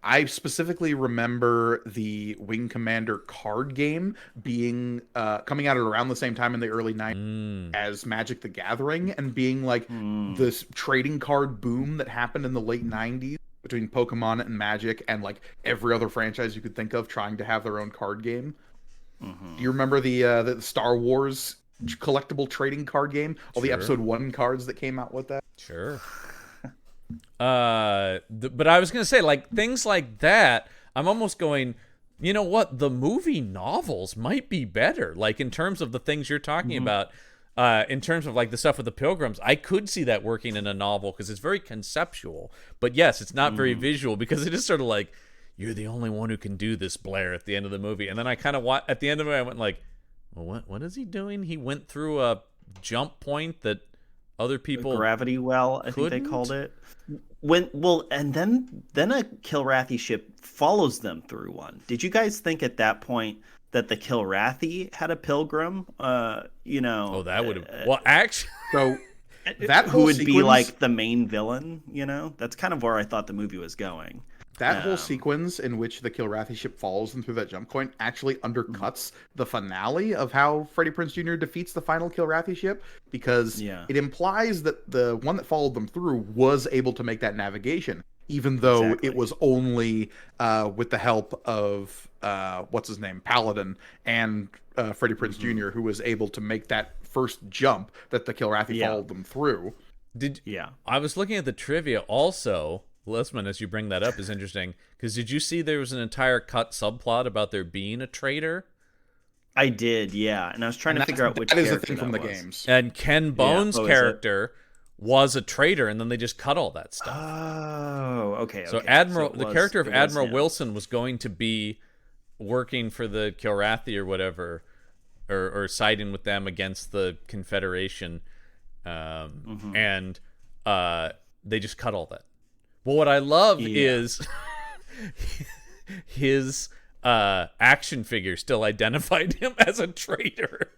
I specifically remember the Wing Commander card game being coming out at around the same time in the early 90s as Magic the Gathering, and being this trading card boom that happened in the late 90s. Between Pokemon and Magic and every other franchise you could think of trying to have their own card game. Do you remember the Star Wars collectible trading card game? All the Episode 1 cards that came out with that? Sure. But I was going to say, things like that, I'm almost going, you know what? The movie novels might be better. In terms of the things you're talking about, in terms of the stuff with the Pilgrims, I could see that working in a novel because it's very conceptual. But yes, it's not very visual because it is sort of you're the only one who can do this, Blair, at the end of the movie. And then I kind of at the end of it, I went well, what is he doing? He went through a jump point that other people gravity well, I think they called it. And then a Kilrathi ship follows them through one. Did you guys think at that point that the Kilrathi had a pilgrim? Oh, that would have. Well, actually, so that who would be like the main villain? That's kind of where I thought the movie was going. That whole sequence in which the Kilrathi ship follows them through that jump point actually undercuts the finale of how Freddie Prinze Jr. defeats the final Kilrathi ship, because it implies that the one that followed them through was able to make that navigation, even though it was only with the help of what's his name, Paladin, and Freddie Prinze Jr., who was able to make that first jump that the Kilrathi followed them through. I was looking at the trivia also. Lisman, as you bring that up, is interesting, because did you see there was an entire cut subplot about there being a traitor? I did, yeah, and I was trying to figure out which that is character a thing from the was. games. And Ken Bone's character was a traitor, and then they just cut all that stuff. Oh, okay. So the character of Admiral Wilson was going to be working for the Kilrathi or whatever, or siding with them against the Confederation, and they just cut all that. Well, what I love is his action figure still identified him as a traitor.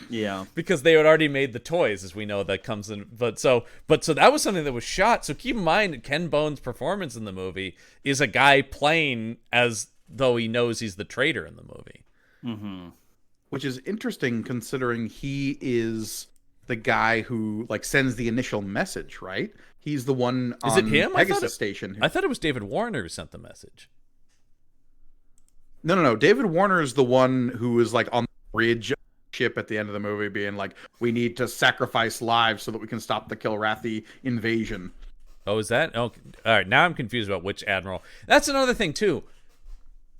Yeah, because they had already made the toys, as we know, that comes in. But so that was something that was shot. So keep in mind, Ken Bone's performance in the movie is a guy playing as though he knows he's the traitor in the movie, which is interesting considering he is the guy who sends the initial message, right? He's the one on Is it him? Pegasus Station. I thought it was David Warner who sent the message. No. David Warner is the one who is on the bridge ship at the end of the movie being like, we need to sacrifice lives so that we can stop the Kilrathi invasion. Oh, is that? Oh, all right. Now I'm confused about which admiral. That's another thing, too.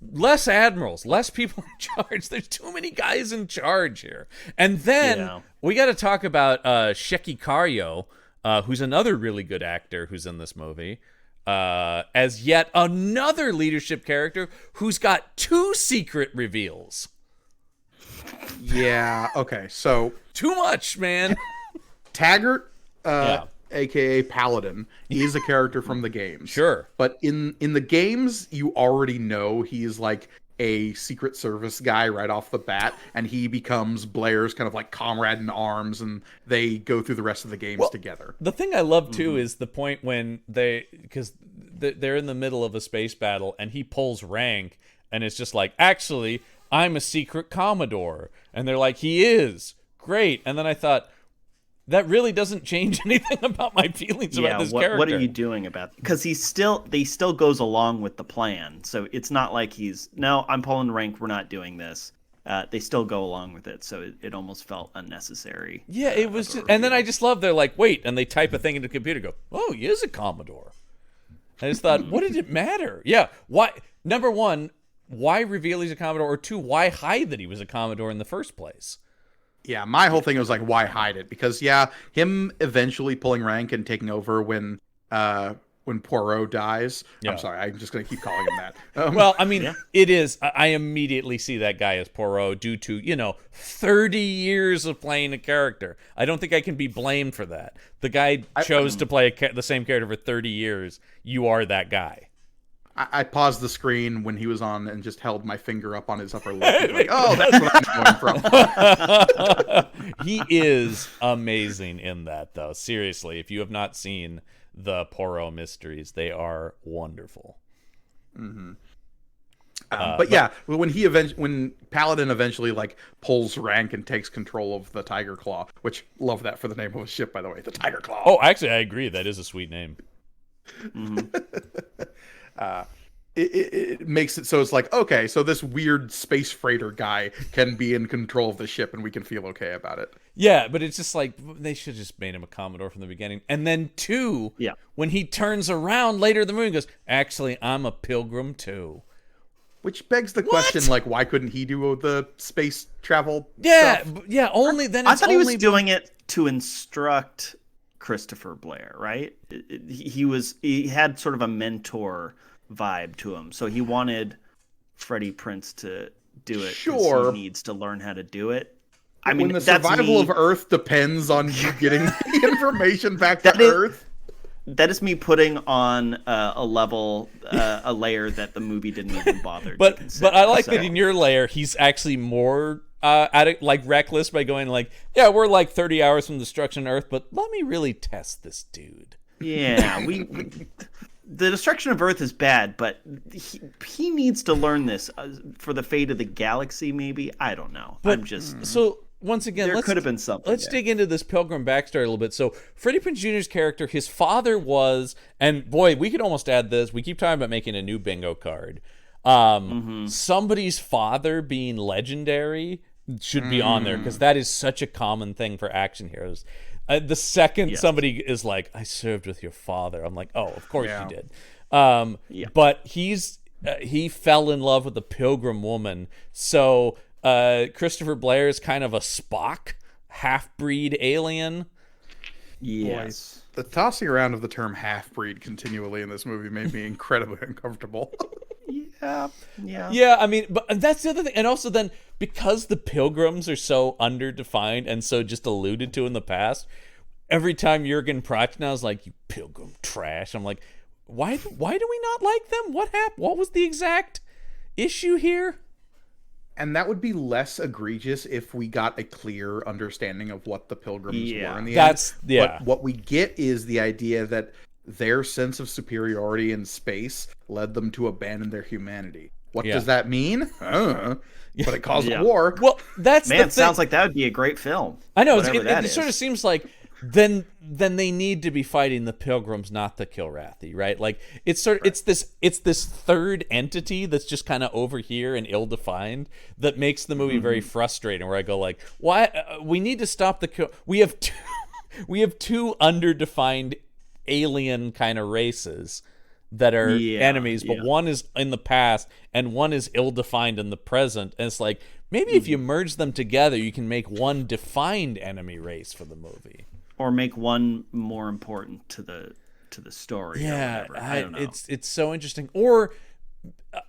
Less admirals, less people in charge. There's too many guys in charge here. And then we got to talk about Sheki Karyo, who's another really good actor who's in this movie, as yet another leadership character who's got 2 secret reveals. Yeah, okay, so... Too much, man. Taggart, a.k.a. Paladin, is a character from the games. Sure. But in the games, you already know he's a Secret Service guy right off the bat, and he becomes Blair's kind of comrade in arms, and they go through the rest of the games together. The thing I love too is the point when because they're in the middle of a space battle, and he pulls rank, and it's just actually, I'm a secret Commodore, and they're like, he is great, and then I thought, that really doesn't change anything about my feelings about this character. What are you doing about it? Because he still goes along with the plan. So it's not like I'm pulling rank, we're not doing this. They still go along with it. So it almost felt unnecessary. Yeah, it was and then I just love, they're like, wait, and they type a thing into the computer, go, oh, he is a Commodore. I just thought, what did it matter? Yeah, why? Number one, why reveal he's a Commodore? Or 2, why hide that he was a Commodore in the first place? Yeah, my whole thing was why hide it? Because him eventually pulling rank and taking over when Poirot dies. Yeah. I'm sorry, I'm just going to keep calling him that. Well, I mean, it is. I immediately see that guy as Poirot due to 30 years of playing a character. I don't think I can be blamed for that. The guy chose to play the same character for 30 years. You are that guy. I paused the screen when he was on and just held my finger up on his upper lip. Oh, that's what I'm going from. He is amazing in that, though. Seriously, if you have not seen the Poirot mysteries, they are wonderful. Mm-hmm. When Paladin eventually pulls rank and takes control of the Tiger Claw, which love that for the name of a ship, by the way, the Tiger Claw. Oh, actually, I agree. That is a sweet name. It makes it so it's okay, so this weird space freighter guy can be in control of the ship and we can feel okay about it. Yeah, but it's just they should have just made him a Commodore from the beginning. And then 2, when he turns around later in the movie and goes, actually, I'm a pilgrim too. Which begs the question, why couldn't he do the space travel stuff? Yeah, only then. I thought he was doing it to instruct Christopher Blair, right? He had sort of a mentor vibe to him, so he wanted Freddie Prinze to do it. Sure, he needs to learn how to do it. I mean, when the survival of Earth depends on you getting the information back to Earth. That is me putting on a level, a layer that the movie didn't even bother. But to consider, I like that in your layer, he's actually more reckless by going like, yeah, we're like 30 hours from destruction of Earth, but let me really test this dude. Yeah, the destruction of Earth is bad, but he needs to learn this for the fate of the galaxy. Maybe, I don't know. But so. Once again, there could have been something. Let's dig into this Pilgrim backstory a little bit. So, Freddie Prinze Jr.'s character, his father was, and boy, we could almost add this. We keep talking about making a new bingo card. Somebody's father being legendary should be on there because that is such a common thing for action heroes. The second somebody is like, "I served with your father," I'm like, "Oh, of course you did." But he fell in love with the Pilgrim woman, so. Christopher Blair is kind of a Spock half-breed alien. Yes. Boy, the tossing around of the term half-breed continually in this movie made me incredibly uncomfortable. Yeah. I mean, but that's the other thing. And also then, because the Pilgrims are so underdefined and so just alluded to in the past, every time Jurgen Prochnow is like, "You Pilgrim trash," I'm like, why do we not like them? What happened? What was the exact issue here? And that would be less egregious if we got a clear understanding of what the Pilgrims were in the end. But what we get is the idea that their sense of superiority in space led them to abandon their humanity. What does that mean? But it caused a war. Well, that's man. Sounds like that would be a great film. I know. It sort of seems like then they need to be fighting the Pilgrims, not the Kilrathi, right? Like it's this third entity that's just kind of over here and ill-defined that makes the movie very frustrating. Where I go like, why we need to stop the we have two underdefined alien kind of races that are enemies, but one is in the past and one is ill-defined in the present. And it's like maybe if you merge them together, you can make one defined enemy race for the movie. Or make one more important to the story. Yeah, or whatever. I don't know. It's so interesting. Or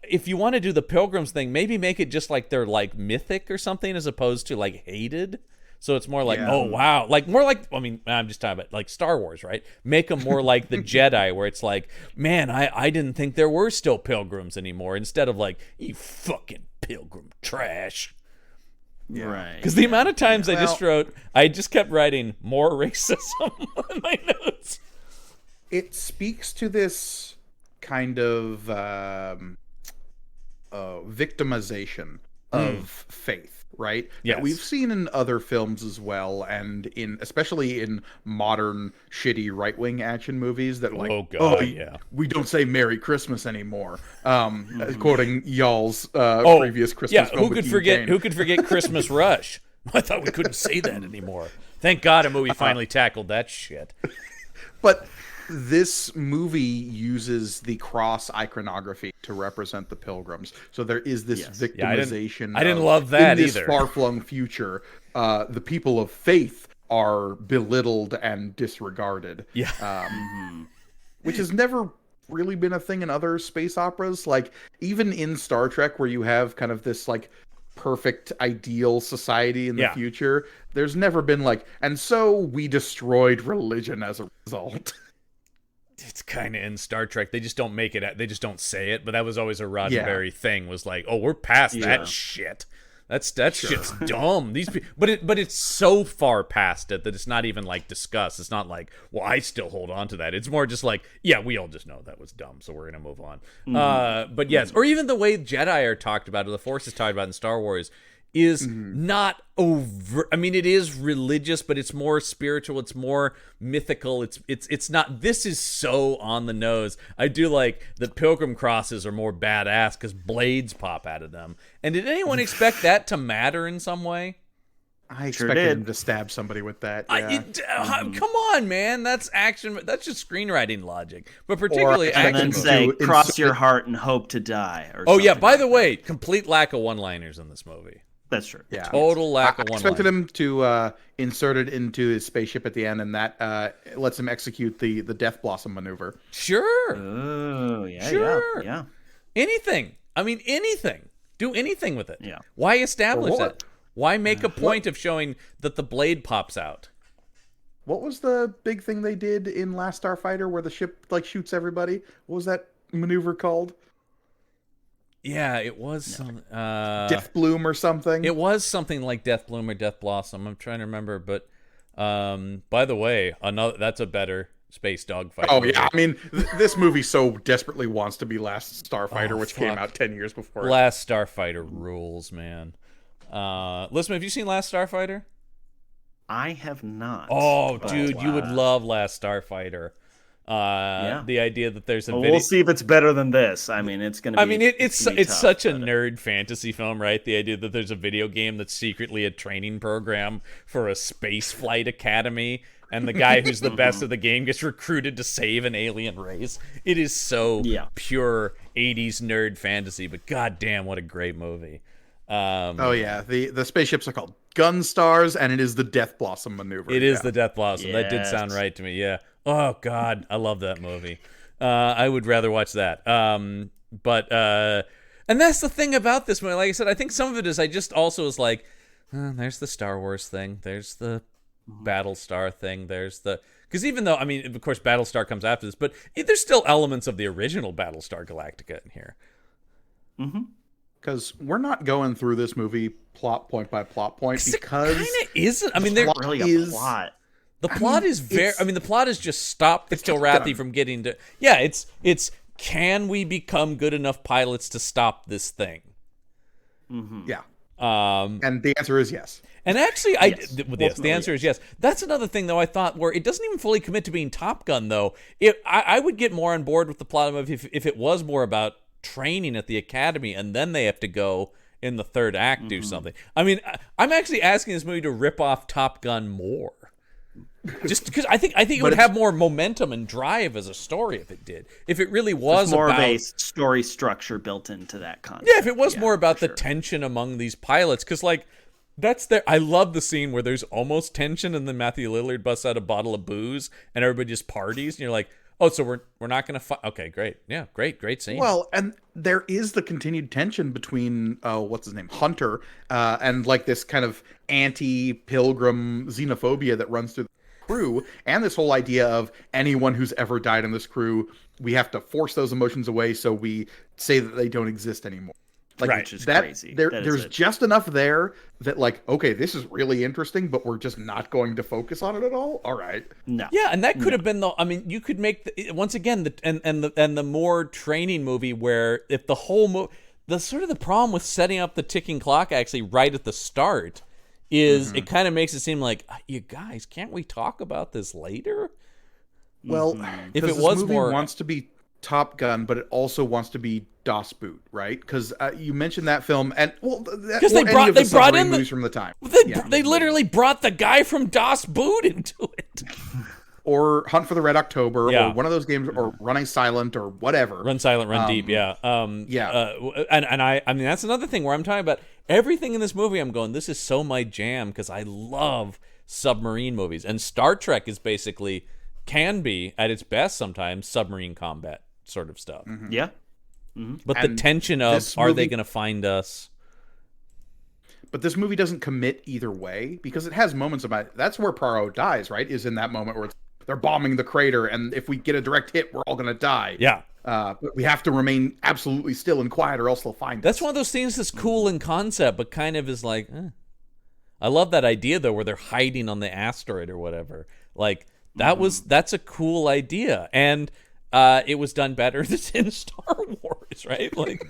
if you want to do the Pilgrims thing, maybe make it just like they're like mythic or something, as opposed to like hated. So it's more like, oh wow, like more like. I mean, I'm just talking about like Star Wars, right? Make them more like the Jedi, where it's like, man, I didn't think there were still Pilgrims anymore. Instead of like, you fucking Pilgrim trash. Yeah. Right. Because the amount of times I just kept writing more racism in my notes. It speaks to this kind of victimization of faith, right? Yes. That we've seen in other films as well, and especially in modern shitty right-wing action movies that like, we don't say Merry Christmas anymore. Quoting y'all's previous Christmas film. Who could forget Christmas Rush? I thought we couldn't say that anymore. Thank God a movie finally tackled that shit. But this movie uses the cross iconography to represent the Pilgrims. So there is this victimization. I didn't love that in this either. far-flung future, the people of faith are belittled and disregarded. Which has never really been a thing in other space operas. Like, even in Star Trek, where you have kind of this, like, perfect ideal society in the future, there's never been like, and so we destroyed religion as a result. It's kind of in Star Trek. They just don't make it. They just don't say it. But that was always a Roddenberry thing. Was like, oh, we're past that shit. That shit's dumb. But it's so far past it that it's not even like discussed. It's not like, well, I still hold on to that. It's more just like, yeah, we all just know that was dumb, so we're gonna move on. But yes, or even the way Jedi are talked about, or the Force is talked about in Star Wars, is not over. I mean, it is religious, but it's more spiritual. It's more mythical. It's not. This is so on the nose. I do like the pilgrim crosses are more badass because blades pop out of them. And did anyone expect that to matter in some way? I expected him to stab somebody with that. Yeah. Come on, man. That's action. That's just screenwriting logic. But particularly and then say, cross your heart and hope to die. Or yeah. By the way, complete lack of one-liners in this movie. That's true. Yeah. Total lack of one-liners. I expected him to insert it into his spaceship at the end, and that lets him execute the Death Blossom maneuver. Sure. Oh, yeah. Sure. Yeah. Anything. I mean, anything. Do anything with it. Yeah. Why establish that? Why make a point of showing that the blade pops out? What was the big thing they did in Last Starfighter where the ship like shoots everybody? What was that maneuver called? Yeah, it was some Death Bloom or something. It was something like Death Bloom or Death Blossom. I'm trying to remember, but by the way, that's a better space dogfight. Oh movie. Yeah, I mean this movie so desperately wants to be Last Starfighter, which came out 10 years before. Last Starfighter rules, man. Listen, have you seen Last Starfighter? I have not. Oh, dude, you would love Last Starfighter. The idea that there's a video. We'll see if it's better than this. I mean, it's gonna be. I mean, it's such a nerd fantasy film, right? The idea that there's a video game that's secretly a training program for a space flight academy, and the guy who's the best of the game gets recruited to save an alien race. It is so pure 80s nerd fantasy, but goddamn, what a great movie. Oh yeah, the spaceships are called Gunstars, and it is the Death Blossom maneuver. It is the Death Blossom. Yes. That did sound right to me. Yeah. Oh God, I love that movie. I would rather watch that. And that's the thing about this movie. Like I said, I think some of it is I just also was like, there's the Star Wars thing, there's the Battlestar thing, because even though, I mean, of course, Battlestar comes after this, but there's still elements of the original Battlestar Galactica in here. Mm-hmm. Because we're not going through this movie plot point by plot point because it kind of isn't. I mean, there really a plot. The plot is very. I mean, the plot is just stop the Kilrathi from getting to. Yeah, it's. Can we become good enough pilots to stop this thing? Mm-hmm. Yeah. And the answer is yes. And actually, the answer is yes. That's another thing, though, I thought, where it doesn't even fully commit to being Top Gun, though. I would get more on board with the plot of if it was more about training at the academy and then they have to go in the third act do something. I mean, I'm actually asking this movie to rip off Top Gun more. Just because I think it would have more momentum and drive as a story if it did. If it really was more about of a story structure built into that concept. Yeah, if it was more about the tension among these pilots, because like that's there. I love the scene where there's almost tension, and then Matthew Lillard busts out a bottle of booze, and everybody just parties, and you're like, oh, so we're not gonna fight? Okay, great, yeah, great scene. Well, and there is the continued tension between what's his name, Hunter, and like this kind of anti-pilgrim xenophobia that runs through the crew, and this whole idea of anyone who's ever died in this crew, we have to force those emotions away, so we say that they don't exist anymore. Like, which is crazy. There's just enough there that, like, okay, this is really interesting, but we're just not going to focus on it at all. All right. No. Yeah, and that could have been I mean, you could make once again the more training movie where if the whole the sort of the problem with setting up the ticking clock actually right at the start is it kind of makes it seem like, you guys, can't we talk about this later? Well, if it was movie more wants to be Top Gun, but it also wants to be Das Boot, right? Because you mentioned that film, and because they brought in movies from the time. They literally brought the guy from Das Boot into it, or Hunt for the Red October, or one of those games, or Running Silent, or whatever. Run Silent, Run Deep, yeah. And I mean that's another thing where I'm talking about everything in this movie. I'm going, this is so my jam because I love submarine movies, and Star Trek is basically can be at its best sometimes submarine combat sort of stuff. Mm-hmm. Yeah. Mm-hmm. But the tension of are they going to find us? But this movie doesn't commit either way because it has moments about it. That's where Poirot dies, right? Is in that moment where they're bombing the crater, and if we get a direct hit, we're all going to die. Yeah. But we have to remain absolutely still and quiet, or else they'll find us. That's one of those things that's cool in concept, but kind of is like, I love that idea though, where they're hiding on the asteroid or whatever. Like that's a cool idea, and it was done better than Star Wars, right? Like,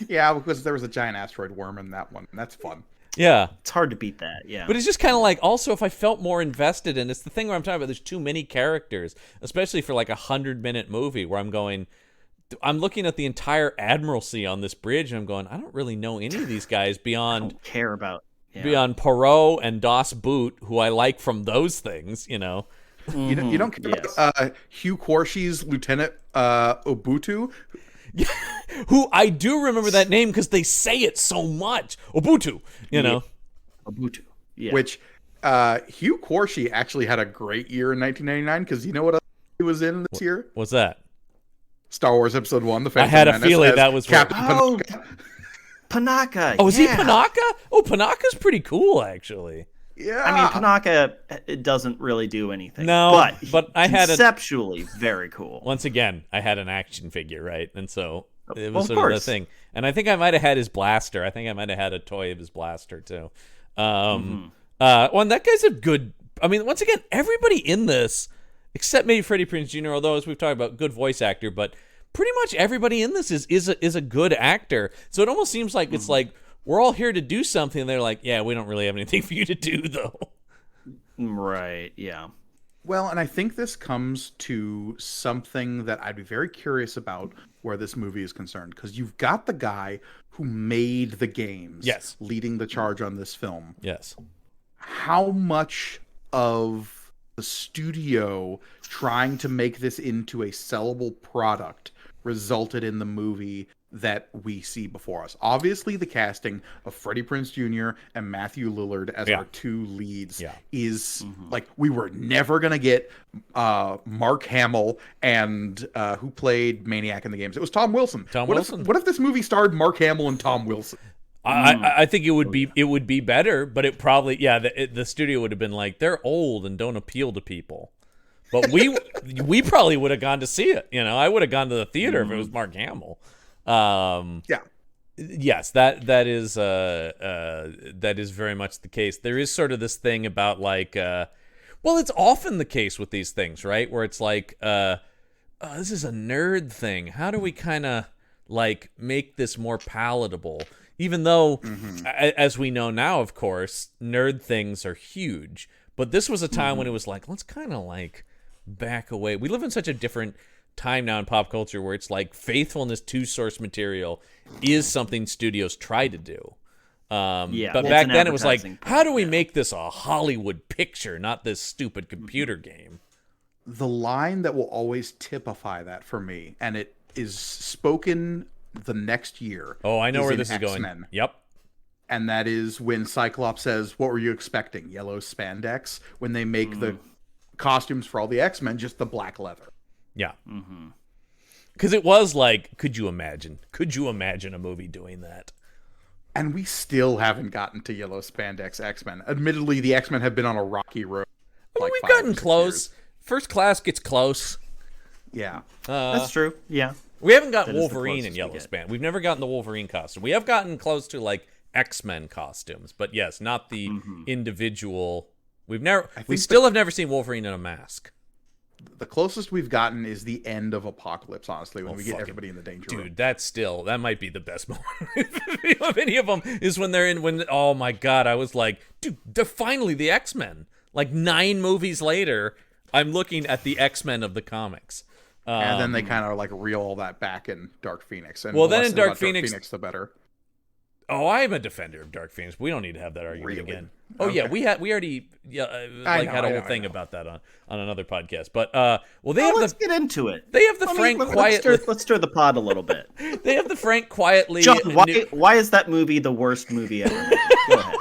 yeah, because there was a giant asteroid worm in that one. That's fun. Yeah, it's hard to beat that. Yeah, but it's just kind of like, also, if I felt more invested, and it's the thing where I'm talking about, there's too many characters, especially for like 100-minute movie, where I'm looking at the entire Admiralty on this bridge, and I'm going, I don't really know any of these guys beyond I don't care about beyond Poirot and Das Boot, who I like from those things, you know. Mm-hmm. You don't care about Hugh Quarshie's Lieutenant Obutu? Who I do remember that name because they say it so much. Obutu, you know. Obutu, yeah. Which Hugh Quarshie actually had a great year in 1999 because you know what else he was in this year? What's that? Star Wars Episode 1, The Phantom I had a Menace, feeling that was Captain Panaka. Panaka. Oh, is he Panaka? Oh, Panaka's pretty cool, actually. Yeah. I mean, Panaka, it doesn't really do anything. No, but I had conceptually very cool. Once again, I had an action figure, right? And so it was of sort of the thing. And I think I might have had his blaster. I think I might have had a toy of his blaster, too. Well, and that guy's a good... I mean, once again, everybody in this, except maybe Freddie Prinze Jr., although, as we've talked about, good voice actor, but pretty much everybody in this is a good actor. So it almost seems like it's like, we're all here to do something, and they're like, yeah, we don't really have anything for you to do, though. Right, yeah. Well, and I think this comes to something that I'd be very curious about where this movie is concerned, because you've got the guy who made the games, yes, leading the charge on this film. Yes. How much of the studio trying to make this into a sellable product resulted in the movie that we see before us? Obviously, the casting of Freddie Prinze Jr. and Matthew Lillard as our two leads is like, we were never gonna get Mark Hamill and who played Maniac in the games. It was Tom Wilson. What if this movie starred Mark Hamill and Tom Wilson? I think it would be better, but it probably the studio would have been like, they're old and don't appeal to people. But we probably would have gone to see it. I would have gone to the theater if it was Mark Hamill. Yes, that is very much the case. There is sort of this thing about like, well, it's often the case with these things, right? Where it's like, this is a nerd thing. How do we kind of like make this more palatable? Even though, as we know now, of course, nerd things are huge. But this was a time when it was like, let's kind of like back away. We live in such a different time now in pop culture where it's like faithfulness to source material is something studios try to do. But back then it was like, how do we make this a Hollywood picture, not this stupid computer game? The line that will always typify that for me, and it is spoken the next year. Oh, I know where this is X-Men. going. Yep. And that is when Cyclops says, what were you expecting? Yellow spandex? When they make the costumes for all the X-Men just the black leather. Yeah. Because it was like, could you imagine a movie doing that? And we still haven't gotten to yellow spandex X-Men. Admittedly, the X-Men have been on a rocky road. We've gotten close. First Class gets close. Yeah. That's true. Yeah. We haven't got Wolverine in yellow span. We've never gotten the Wolverine costume. We have gotten close to like X-Men costumes, but yes, not the individual. We still have never seen Wolverine in a mask. The closest we've gotten is the end of Apocalypse, honestly, when we get everybody in the danger room. Dude, that might be the best moment of any of them is when oh my God, I was like, dude, they're finally the X-Men. Like 9 movies later, I'm looking at the X-Men of the comics. And then they kind of like reel all that back in Dark Phoenix. And well, then in Dark Phoenix, the better. Oh, I'm a defender of Dark Phoenix. We don't need to have that argument again. Oh yeah, we already had a whole thing about that on another podcast. But let's get into it. They have the Frank quietly. Let's stir the pot a little bit. They have the Frank quietly. John, why is that movie the worst movie ever made? Go ahead.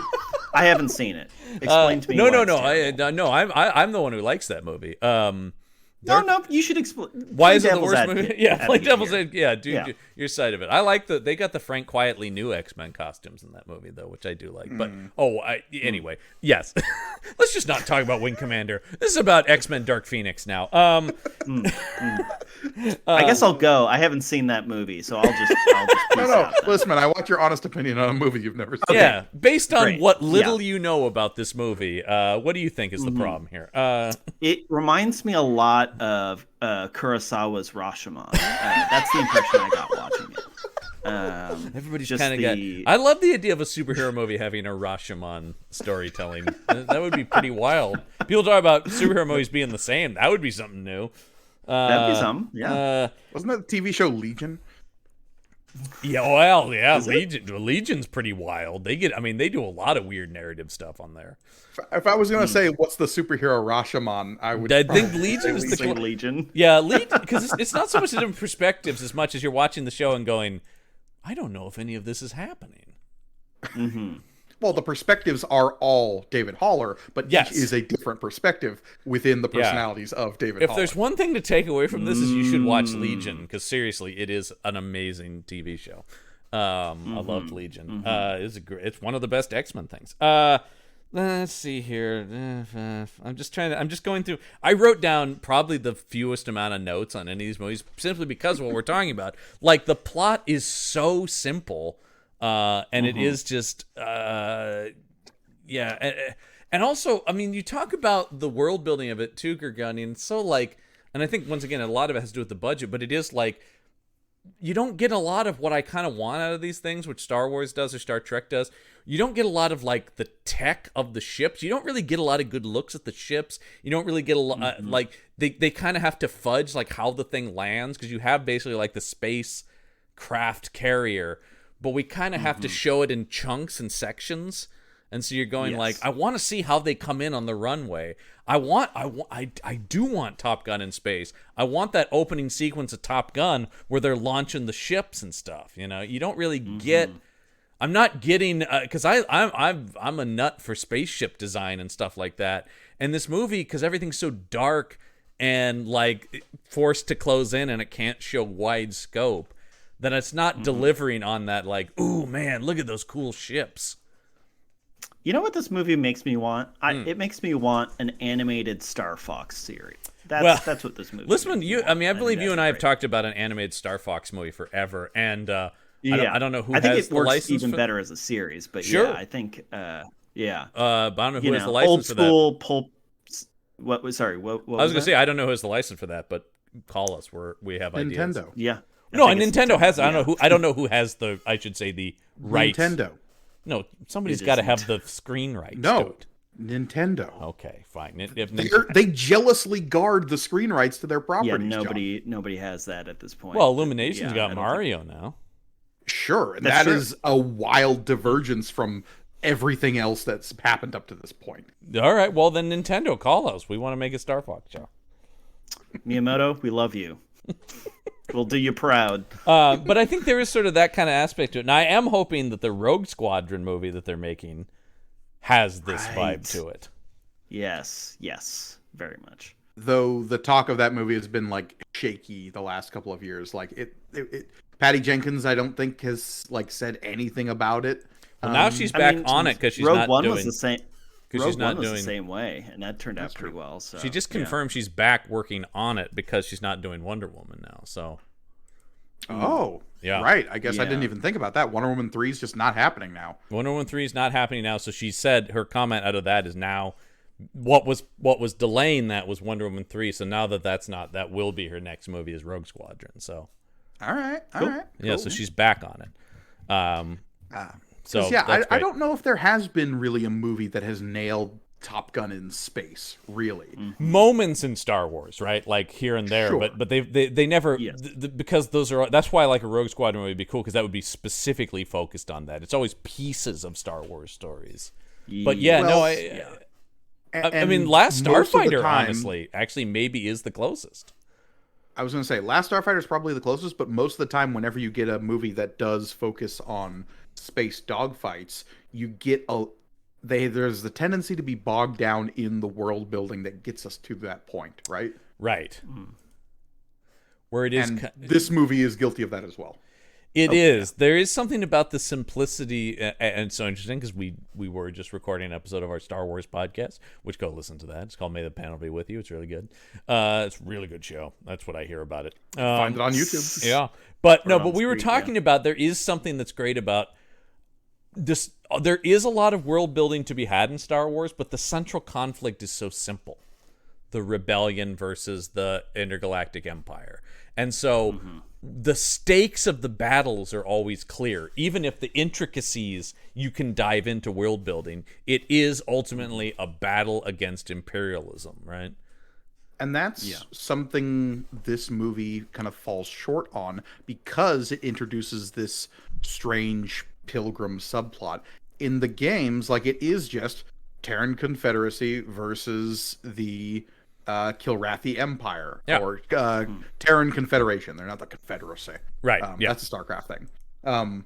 I haven't seen it. Explain to me. No. I'm the one who likes that movie. No, you should explain. Why is it the worst movie? Yeah, play devil's advocate. Yeah, dude, your side of it. I like they got the Frank quietly new X-Men costumes in that movie though, which I do like. But anyway, yes. Let's just not talk about Wing Commander. This is about X-Men Dark Phoenix now. I guess I'll go. I haven't seen that movie, so I'll just No, listen, man, I want your honest opinion on a movie you've never seen. Okay. Yeah, based on what little you know about this movie, what do you think is the problem here? It reminds me a lot of Kurosawa's Rashomon. That's the impression I got watching it. Everybody's kind of got. I love the idea of a superhero movie having a Rashomon storytelling. That would be pretty wild. People talk about superhero movies being the same. That would be something new. That'd be something. Yeah. Wasn't that the TV show Legion? Yeah, well, yeah, Legion's pretty wild. They do a lot of weird narrative stuff on there. If I was gonna say what's the superhero Rashomon, I think Legion is the Legion. Yeah, Legion, because it's not so much the different perspectives as much as you're watching the show and going, I don't know if any of this is happening. Well, the perspectives are all David Haller, but each is a different perspective within the personalities of David Haller. If there's one thing to take away from this is you should watch Legion, because seriously, it is an amazing TV show. I loved Legion. It's one of the best X-Men things. Let's see here. I'm just going through. I wrote down probably the fewest amount of notes on any of these movies simply because of what we're talking about. Like, the plot is so simple, and it is just, yeah. And also, I mean, you talk about the world building of it too, Gorgone, and so like, and I think once again, a lot of it has to do with the budget, but it is like, you don't get a lot of what I kind of want out of these things, which Star Wars does or Star Trek does. You don't get a lot of like the tech of the ships. You don't really get a lot of good looks at the ships. You don't really get a lot like they kind of have to fudge like how the thing lands, because you have basically like the space craft carrier, but we kind of have to show it in chunks and sections. And so you're going like, I want to see how they come in on the runway. I do want Top Gun in space. I want that opening sequence of Top Gun where they're launching the ships and stuff. You know, you don't really get. I'm not getting because I'm a nut for spaceship design and stuff like that. And this movie, because everything's so dark and like forced to close in and it can't show wide scope, that it's not delivering on that. Like, ooh man, look at those cool ships. You know what this movie makes me want? It makes me want an animated Star Fox series. That's what this movie. Listen, I believe you and I have talked about an animated Star Fox movie forever, and I don't know who I think has it the works license even for... better as a series, but sure. yeah, I think but I don't know who has the license for that. Old school pulp. What was I was gonna say I don't know who has the license for that, but call us. We have ideas. Nintendo. Yeah. No, Nintendo has. I don't know who has the. I should say the rights. Nintendo. No, somebody's got to have the screen rights. No, to it. Nintendo. Okay, fine. They jealously guard the screen rights to their properties. Yeah, nobody has that at this point. Well, Illumination's got Mario now. Sure, and that is a wild divergence from everything else that's happened up to this point. All right, well then, Nintendo, call us. We want to make a Star Fox show. Miyamoto, we love you. We'll do you proud. But I think there is sort of that kind of aspect to it. And I am hoping that the Rogue Squadron movie that they're making has this vibe to it. Yes, very much. Though the talk of that movie has been like shaky the last couple of years. Like it Patty Jenkins, I don't think has like said anything about it. Well, now she's back on it because she's Rogue not One doing. Was the same. Because she's not doing the same way, and that turned out pretty well. So she just confirmed she's back working on it because she's not doing Wonder Woman now. So, yeah, right. I guess I didn't even think about that. Wonder Woman 3 is just not happening now. Wonder Woman 3 is not happening now. So she said her comment out of that is now what was delaying that was Wonder Woman 3. So now that will be her next movie is Rogue Squadron. So, all right, yeah. So she's back on it. So yeah, I don't know if there has been really a movie that has nailed Top Gun in space, really. Moments in Star Wars, right? Like here and there, sure. but they never because that's why like a Rogue Squadron would be cool, because that would be specifically focused on that. It's always pieces of Star Wars stories. But I mean, Last Starfighter, honestly, actually maybe is the closest. I was going to say Last Starfighter is probably the closest, but most of the time, whenever you get a movie that does focus on space dogfights, you get there's the tendency to be bogged down in the world building that gets us to that point, right? Right. Where it is, and this movie is guilty of that as well. It is. There is something about the simplicity, and it's so interesting because we were just recording an episode of our Star Wars podcast, which go listen to that. It's called May the Panel Be With You. It's really good. It's a really good show. That's what I hear about it. Find it on YouTube. Yeah. But we were talking about there is something that's great about this. There is a lot of world building to be had in Star Wars, but the central conflict is so simple. The rebellion versus the intergalactic empire. And so the stakes of the battles are always clear. Even if the intricacies you can dive into world building, it is ultimately a battle against imperialism, right? And that's something this movie kind of falls short on because it introduces this strange pilgrim subplot. In the games, like, it is just Terran Confederacy versus the Kilrathi Empire or Terran Confederation. They're not the Confederacy. Right. That's a StarCraft thing.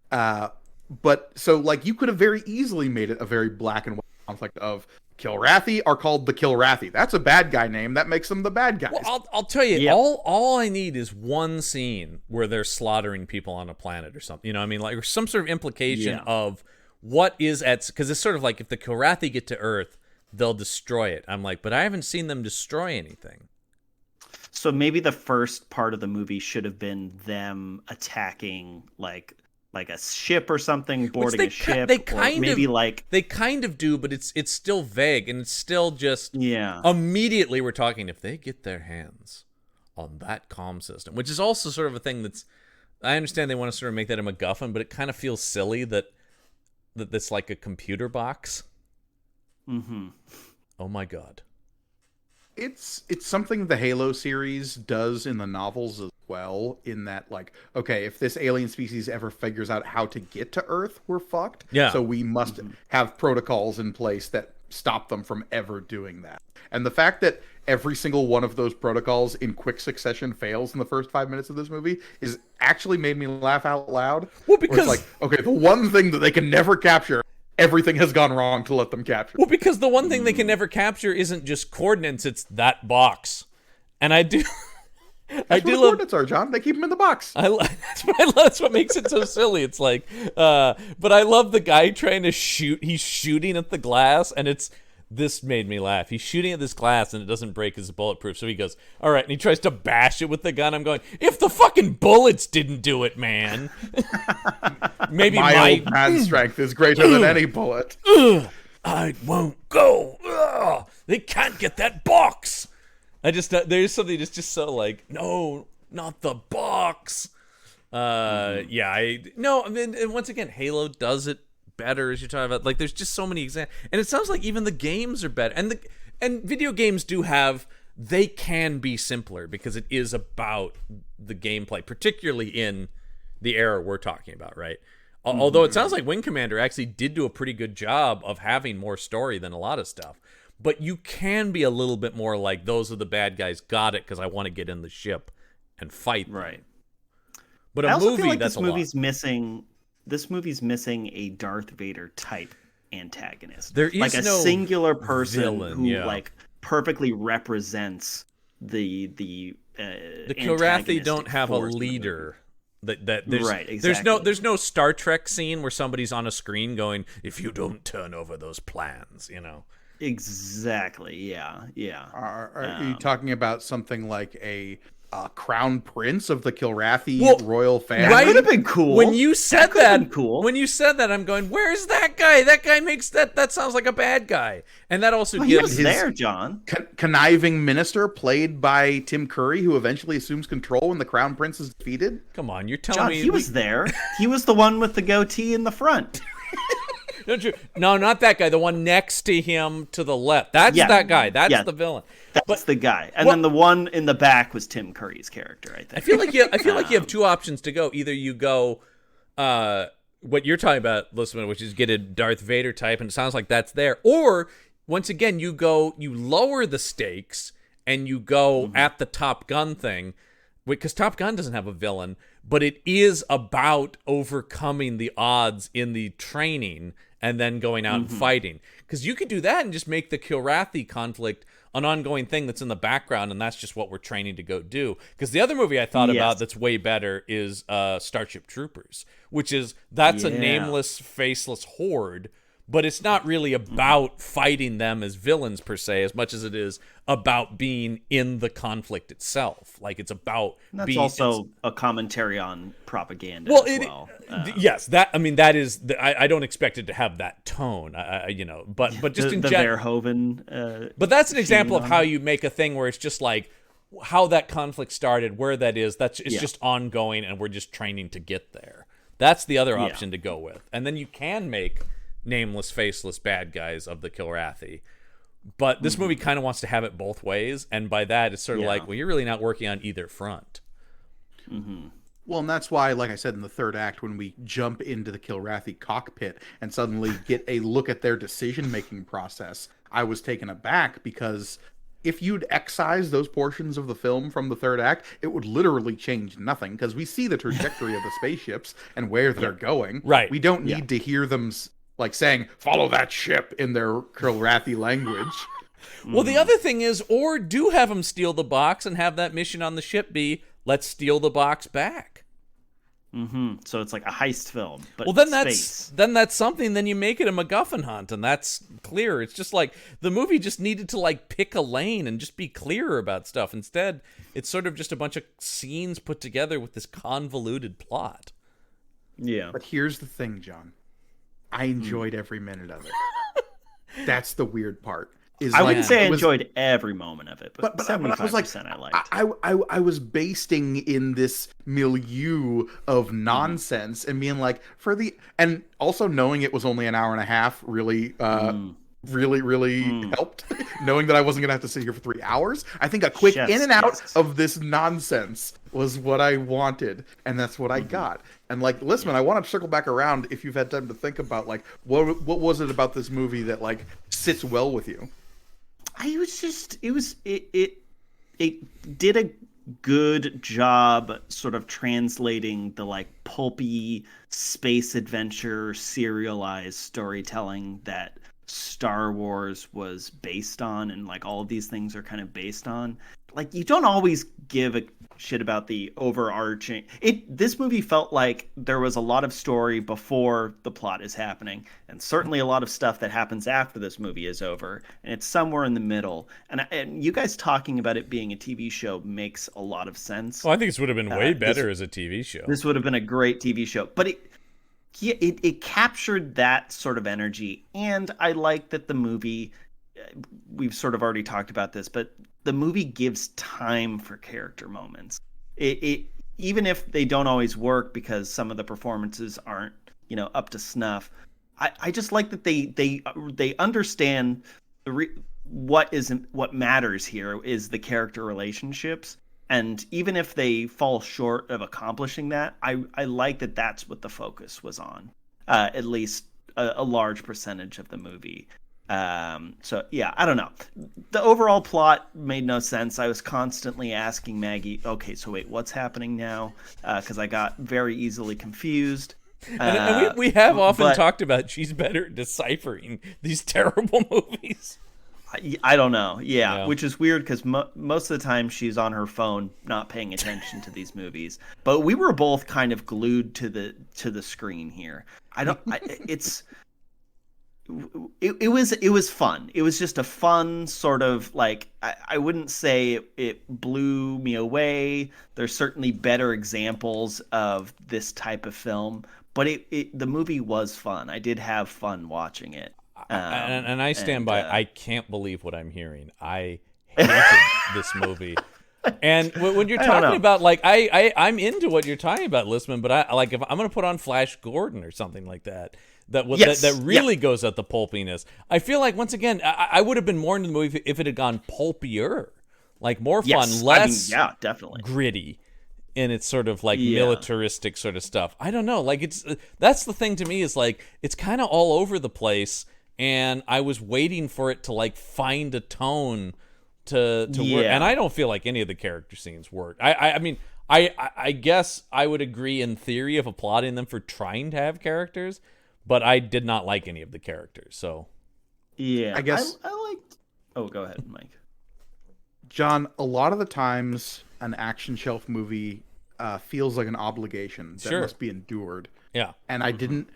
But so, like, you could have very easily made it a very black and white conflict of Kilrathi are called the Kilrathi. That's a bad guy name. That makes them the bad guys. Well, I'll tell you, all I need is one scene where they're slaughtering people on a planet or something. You know what I mean? Like, or some sort of implication of what is at... Because it's sort of like if the Kilrathi get to Earth, they'll destroy it. I'm like, but I haven't seen them destroy anything. So maybe the first part of the movie should have been them attacking, like a ship or something, boarding a ship. They kind of do, but it's still vague, and it's still just immediately we're talking if they get their hands on that comm system, which is also sort of a thing that's, I understand they want to sort of make that a MacGuffin, but it kind of feels silly that that's like a computer box. Mm-hmm. Oh my God. It's something the Halo series does in the novels as well, in that, like, okay, if this alien species ever figures out how to get to Earth, we're fucked. Yeah. So we must have protocols in place that stop them from ever doing that. And the fact that every single one of those protocols in quick succession fails in the first 5 minutes of this movie is actually made me laugh out loud. Well, because it's like, okay, the one thing that they can never capture, everything has gone wrong to let them capture. Well, because the one thing they can never capture isn't just coordinates, it's that box. And I do... That's what the coordinates are, John. They keep them in the box. That's what makes it so silly. It's like... but I love the guy trying to shoot. He's shooting at the glass, and it's... This made me laugh. He's shooting at this glass, and it doesn't break because it's bulletproof. So he goes, all right, and he tries to bash it with the gun. I'm going, if the fucking bullets didn't do it, man. Maybe my old man strength is greater than any bullet. I won't go. They can't get that box. There's something that's just so like, no, not the box. I mean, and once again, Halo does it better, as you're talking about. Like, there's just so many examples, and it sounds like even the games are better, and video games they can be simpler because it is about the gameplay, particularly in the era we're talking about, right? Although it sounds like Wing Commander actually did do a pretty good job of having more story than a lot of stuff, but you can be a little bit more like, those are the bad guys, got it, because I want to get in the ship and fight them. Right. But I a also movie, feel like that's this movie's missing a Darth Vader type antagonist. There is like a no singular person villain, who like perfectly represents the Kilrathi don't have a leader. There's, right, exactly. There's no Star Trek scene where somebody's on a screen going, if you don't turn over those plans, you know. Exactly. Yeah. Are you talking about something like a crown prince of the Kilrathi royal family? That could have been cool. When you said that, cool. When you said that, I'm going, where's that guy? That guy makes that sounds like a bad guy. And that also gives... He was there, John. Conniving minister played by Tim Curry, who eventually assumes control when the crown prince is defeated. Come on, you're telling me... John, he was there. He was the one with the goatee in the front. No, not that guy. The one next to him to the left. That's that guy. That's the villain. That's the guy. And then the one in the back was Tim Curry's character, I think. I feel like you have two options to go. Either you go what you're talking about, Lisman, which is get a Darth Vader type, and it sounds like that's there. Or once again, you lower the stakes and you go at the Top Gun thing, because Top Gun doesn't have a villain, but it is about overcoming the odds in the training and then going out and fighting. Because you could do that and just make the Kilrathi conflict an ongoing thing that's in the background, and that's just what we're training to go do. Because the other movie I thought about that's way better is Starship Troopers, which is, that's a nameless, faceless horde, but it's not really about fighting them as villains per se, as much as it is about being in the conflict itself. Like, it's about that's also a commentary on propaganda. Yes, that is. I don't expect it to have that tone. But just in general, Verhoeven. But that's an example of how you make a thing where it's just like how that conflict started, where that is. It's just ongoing, and we're just training to get there. That's the other option to go with, and then you can make nameless, faceless bad guys of the Kilrathi. But this movie kind of wants to have it both ways, and by that it's sort of like, well, you're really not working on either front. Well, and that's why, like I said, in the third act, when we jump into the Kilrathi cockpit and suddenly get a look at their decision-making process, I was taken aback, because if you'd excise those portions of the film from the third act, it would literally change nothing, because we see the trajectory of the spaceships and where they're going. Right. We don't need to hear them like saying "follow that ship" in their Kilrathi language. Well, the other thing is, or do have them steal the box and have that mission on the ship be, let's steal the box back. So it's like a heist film, but well, then space. that's something. Then you make it a MacGuffin hunt, and that's clear. It's just like the movie just needed to like pick a lane and just be clearer about stuff. Instead, it's sort of just a bunch of scenes put together with this convoluted plot. Yeah. But here's the thing, John. I enjoyed every minute of it. That's the weird part. I wouldn't say I enjoyed every moment of it, but 75% I was like, I liked. I was basting in this milieu of nonsense and being like, and also knowing it was only an hour and a half really helped. Knowing that I wasn't gonna have to sit here for 3 hours, I think a quick in and out of this nonsense was what I wanted, and that's what I got. And like, listen, I want to circle back around if you've had time to think about like what was it about this movie that like sits well with you. It did a good job sort of translating the like pulpy space adventure serialized storytelling that Star Wars was based on, and like all of these things are kind of based on. Like, you don't always give a shit about the overarching. This movie felt like there was a lot of story before the plot is happening, and certainly a lot of stuff that happens after this movie is over, and it's somewhere in the middle. And you guys talking about it being a TV show makes a lot of sense. Well, I think this would have been way better as a TV show. This would have been a great TV show, but it captured that sort of energy, and I like that the movie. We've sort of already talked about this, but the movie gives time for character moments. It even if they don't always work because some of the performances aren't, up to snuff. I just like that they understand what matters here is the character relationships, and even if they fall short of accomplishing that, I like that that's what the focus was on, at least a large percentage of the movie. So yeah, I don't know. The overall plot made no sense. I was constantly asking Maggie, okay, so wait, what's happening now? Because I got very easily confused. And we have often talked about she's better at deciphering these terrible movies. I don't know. Yeah, which is weird because most of the time she's on her phone, not paying attention to these movies. But we were both kind of glued to the screen here. It was fun. It was just a fun sort of like, I wouldn't say it blew me away. There's certainly better examples of this type of film, but the movie was fun. I did have fun watching it. And I stand by. I can't believe what I'm hearing. I hated this movie. And when you're talking about like, I'm into what you're talking about, Listman, but if I'm going to put on Flash Gordon or something like that. That really goes at the pulpiness. I feel like, once again, I would have been more into the movie if it had gone pulpier, like more fun, less definitely gritty in its sort of like militaristic sort of stuff. I don't know, like that's the thing to me is like it's kind of all over the place, and I was waiting for it to like find a tone to work, and I don't feel like any of the character scenes worked. I mean. I guess I would agree in theory of applauding them for trying to have characters. But I did not like any of the characters, so... Yeah, I guess... I liked... Oh, go ahead, Mike. John, a lot of the times an action shelf movie feels like an obligation that must be endured. Yeah. And I didn't...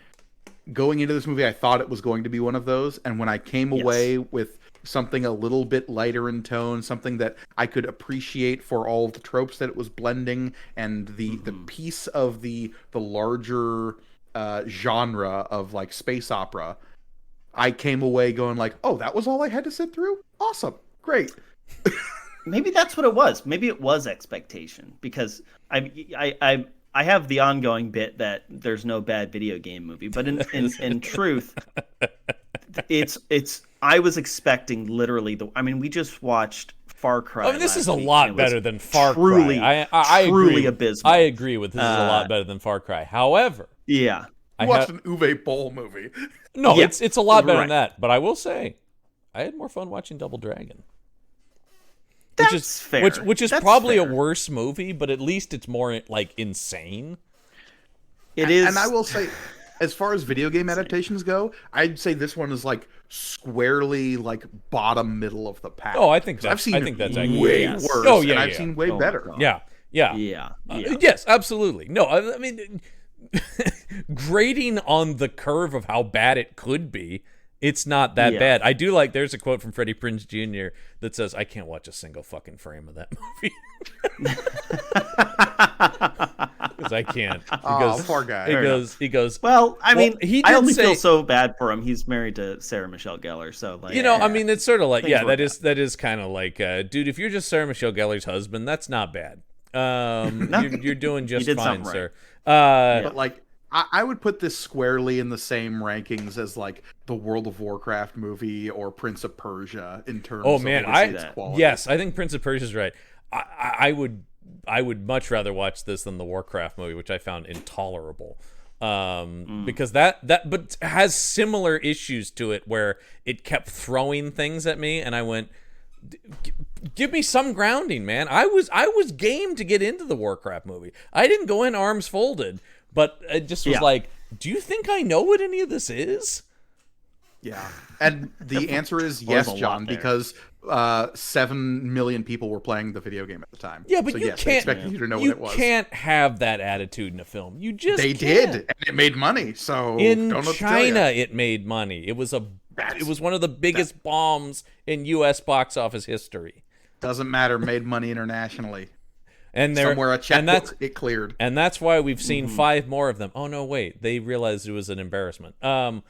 Going into this movie, I thought it was going to be one of those, and when I came away with something a little bit lighter in tone, something that I could appreciate for all the tropes that it was blending, and the piece of the larger... genre of like space opera, I came away going like, oh, that was all I had to sit through? Awesome. Great. Maybe that's what it was. Maybe it was expectation, because I have the ongoing bit that there's no bad video game movie, but in truth, it's I was expecting literally we just watched Far Cry. I mean, this is a lot better than Far Cry. I truly agree. Abysmal. I agree with this is a lot better than Far Cry. However, yeah, I watched an Uwe Boll movie. No, it's a lot better than that. But I will say, I had more fun watching Double Dragon. That's fair. Which is probably a worse movie, but at least it's more like insane. It is, and I will say, as far as video game adaptations go, I'd say this one is like squarely like bottom middle of the pack. Oh, I think I've seen that's way accurate. worse. Oh, yeah, and I've yeah. seen way better. Yeah. Yes, absolutely. No, I mean, grading on the curve of how bad it could be, it's not that bad. I do like, there's a quote from Freddie Prinze Jr. that says, I can't watch a single fucking frame of that movie. Because I can't. Poor guy. He goes, well, I mean, I only say, feel so bad for him. He's married to Sarah Michelle Gellar, so like, I mean, it's sort of like, that is kind of like, dude, if you're just Sarah Michelle Gellar's husband, that's not bad. You're doing just fine, sir. But like, I would put this squarely in the same rankings as like the World of Warcraft movie or Prince of Persia in terms of its quality. Yes, I think Prince of Persia is right. I would much rather watch this than the Warcraft movie, which I found intolerable. Because but has similar issues to it where it kept throwing things at me, and I went, give me some grounding, man. I was game to get into the Warcraft movie. I didn't go in arms folded, but it just was like, do you think I know what any of this is? Yeah. And the answer is yes, John, because 7 million people were playing the video game at the time. Yeah, but so you yes, can't. Expected you to know what it was. You can't have that attitude in a film. You just they can't. did, and it made money. So in don't know China, it made money. It was one of the biggest bombs in U.S. box office history. Doesn't matter. Made money internationally. And somewhere a checkbook it cleared. And that's why we've seen 5 more of them. Oh no, wait! They realized it was an embarrassment. I'm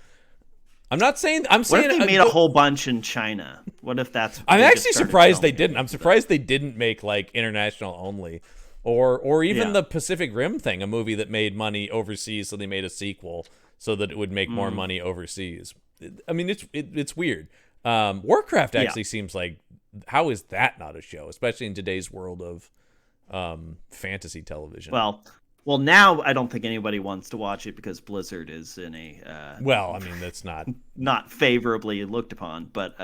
not saying. I'm saying. What if they made a whole bunch in China? What if that's? I'm actually surprised they didn't. I'm surprised they didn't make like international only, or even the Pacific Rim thing, a movie that made money overseas, so they made a sequel so that it would make more money overseas. I mean, it's weird. Warcraft actually seems like, how is that not a show, especially in today's world of fantasy television? Well, now I don't think anybody wants to watch it because Blizzard is in a well, I mean, that's not favorably looked upon, but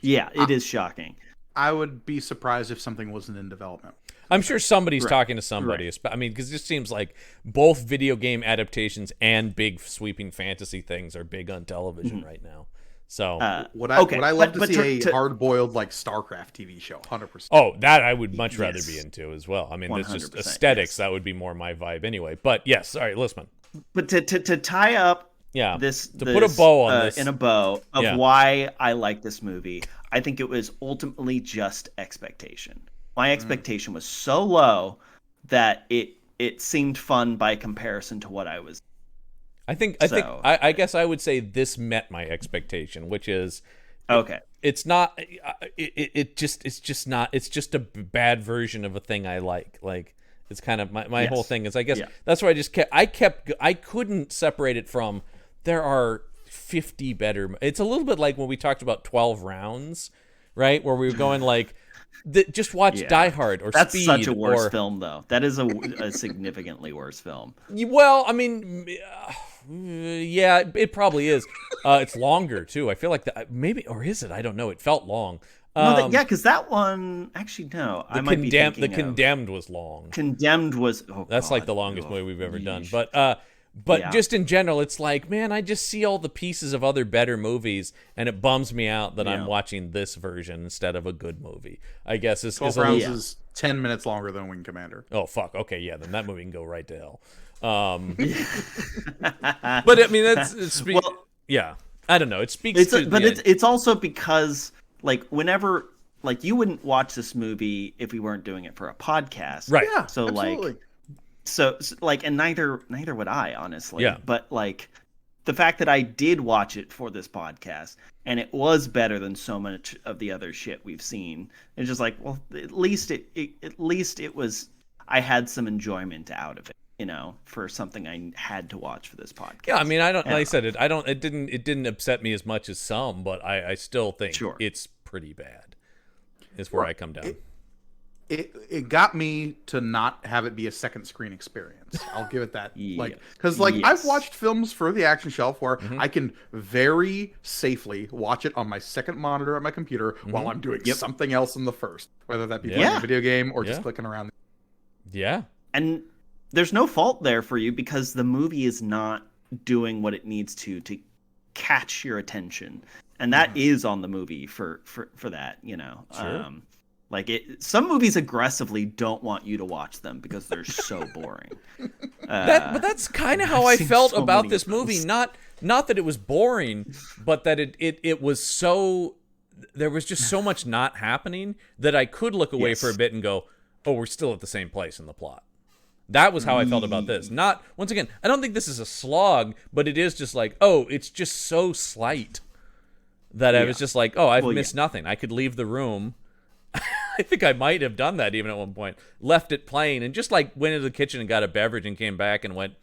it is shocking. I would be surprised if something wasn't in development. I'm sure somebody's talking to somebody. Right. I mean, because it just seems like both video game adaptations and big sweeping fantasy things are big on television right now. So would I love to see a hard-boiled like StarCraft TV show? 100%. Oh, that I would much rather be into as well. I mean, it's just aesthetics. Yes. That would be more my vibe anyway. But yes, sorry, Listman. But to tie up this put a bow on this in a bow of why I like this movie, I think it was ultimately just expectation. My expectation was so low that it seemed fun by comparison to what I was. I guess I would say this met my expectation, which is okay. It's not. It's just a bad version of a thing I like. Like, it's kind of my whole thing is, I guess that's why I couldn't separate it from. There are 50 better. It's a little bit like when we talked about 12 Rounds, right? Where we were going like. Just watch Die Hard or That's Speed. That's such a worse film, though. That is a significantly worse film. Well, I mean, it probably is. It's longer, too. I feel like that maybe, or is it? I don't know. It felt long. Because that one, actually, no. I might be thinking The Condemned was long. Condemned was... That's like the longest movie we've ever done. But just in general, it's like, man, I just see all the pieces of other better movies, and it bums me out that I'm watching this version instead of a good movie. I guess is 12 Rounds is 10 minutes longer than Wing Commander. Oh fuck! Okay, yeah, then that movie can go right to hell. But I mean, I don't know. It speaks it's also because like whenever like you wouldn't watch this movie if we weren't doing it for a podcast, right? Yeah, so absolutely. like. So like, and neither would I, honestly. Yeah. But like, the fact that I did watch it for this podcast and it was better than so much of the other shit we've seen, it's just like, well, at least it was. I had some enjoyment out of it, you know, for something I had to watch for this podcast. Yeah, I mean, I don't. Like I said, it didn't upset me as much as some, but I still think it's pretty bad. Is where I come down. It got me to not have it be a second screen experience. I'll give it that. Because I've watched films for the Action Shelf where I can very safely watch it on my second monitor at my computer while I'm doing something else in the first, whether that be playing a video game or just clicking around. Yeah. And there's no fault there for you because the movie is not doing what it needs to catch your attention, and that is on the movie for that, you know. Sure. Some movies aggressively don't want you to watch them because they're so boring. But that's kind of how I felt about this movie. Not that it was boring, but that it was so, there was just so much not happening that I could look away for a bit and go, oh, we're still at the same place in the plot. That was how I felt about this. Not, once again, I don't think this is a slog, but it is just like, oh, it's just so slight that I was just like, oh, I've missed nothing. I could leave the room. I think I might have done that even at one point. Left it playing and just like went into the kitchen and got a beverage and came back and went,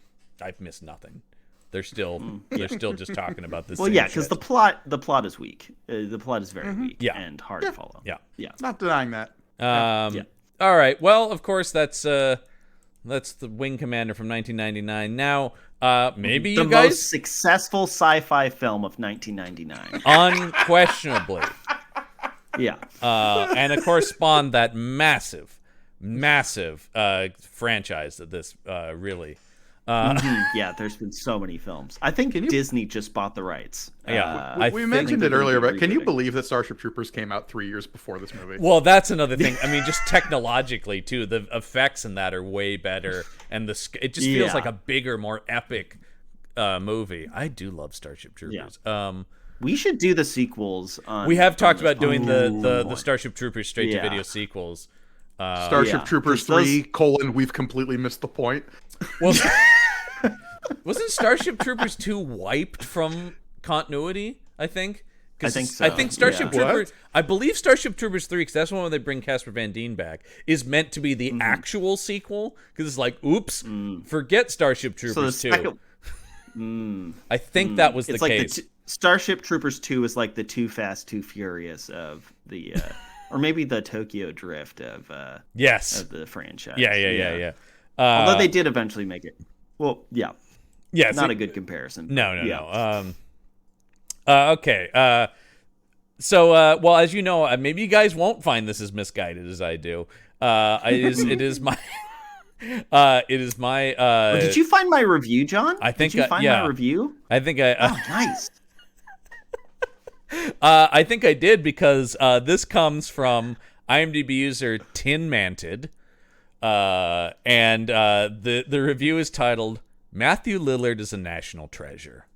I've missed nothing. They're still just talking about this. Well, yeah, because the plot is weak. The plot is very weak and hard to follow. Yeah. Not denying that. All right. Well, of course, that's the Wing Commander from 1999. Now, maybe you guys, the most successful sci-fi film of 1999, unquestionably. Yeah. And of course spawned that massive franchise that this really. Yeah, there's been so many films. I think Disney just bought the rights. Yeah, we mentioned it earlier, but can you believe that Starship Troopers came out 3 years before this movie? Well, that's another thing. I mean, just technologically too, the effects in that are way better, and it just feels like a bigger, more epic movie. I do love Starship Troopers. Yeah. We should do the sequels. We have talked about doing the Starship Troopers straight-to-video sequels. Starship Troopers 3, we've completely missed the point. Well, wasn't Starship Troopers 2 wiped from continuity, I think? I think so. I think Starship Troopers... I believe Starship Troopers 3, because that's one where they bring Casper Van Dien back, is meant to be the actual sequel, because it's like, oops, forget Starship Troopers 2. I think that was the case. Starship Troopers 2 is like the Too Fast, Too Furious of the, or maybe the Tokyo Drift of of the franchise. Yeah. Although they did eventually make it. Well, yeah, not a good comparison. No. Okay. So, well, as you know, maybe you guys won't find this as misguided as I do. It is my. It is my. Did you find my review, John? I think. Did you find my review? I think I. Oh, nice. I think I did because this comes from IMDb user Tin Manted, and the review is titled "Matthew Lillard is a National Treasure."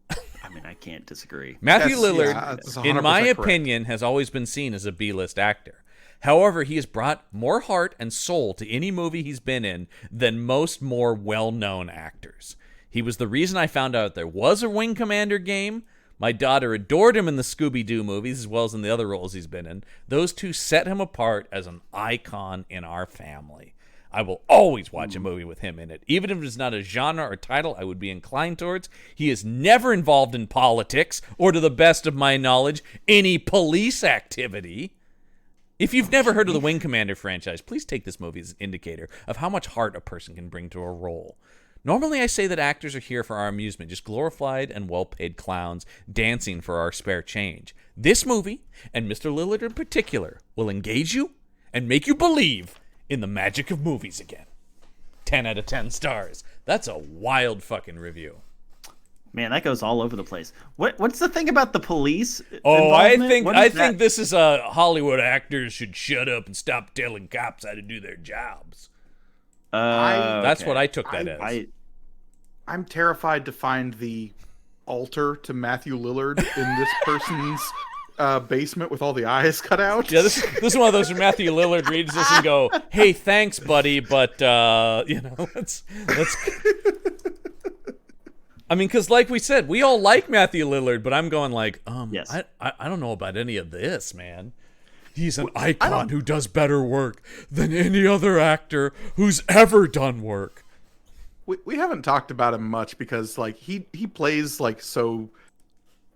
I mean, I can't disagree. Matthew Lillard, in my opinion, has always been seen as a B-list actor. However, he has brought more heart and soul to any movie he's been in than most more well-known actors. He was the reason I found out there was a Wing Commander game. My daughter adored him in the Scooby-Doo movies as well as in the other roles he's been in. Those two set him apart as an icon in our family. I will always watch a movie with him in it. Even if it's not a genre or title I would be inclined towards, he is never involved in politics or, to the best of my knowledge, any police activity. If you've never heard of the Wing Commander franchise, please take this movie as an indicator of how much heart a person can bring to a role. Normally I say that actors are here for our amusement, just glorified and well-paid clowns dancing for our spare change. This movie, and Mr. Lillard in particular, will engage you and make you believe in the magic of movies again. 10 out of 10 stars. That's a wild fucking review. Man, that goes all over the place. What's the thing about the police? Oh, I think this is Hollywood actors should shut up and stop telling cops how to do their jobs. That's what I took that as. I'm terrified to find the altar to Matthew Lillard in this person's basement with all the eyes cut out. Yeah, this is one of those where Matthew Lillard reads this and go, "Hey, thanks, buddy, but let's." I mean, because like we said, we all like Matthew Lillard, but I'm going like, yes. I don't know about any of this, man. He's an icon who does better work than any other actor who's ever done work. We haven't talked about him much because like he plays like so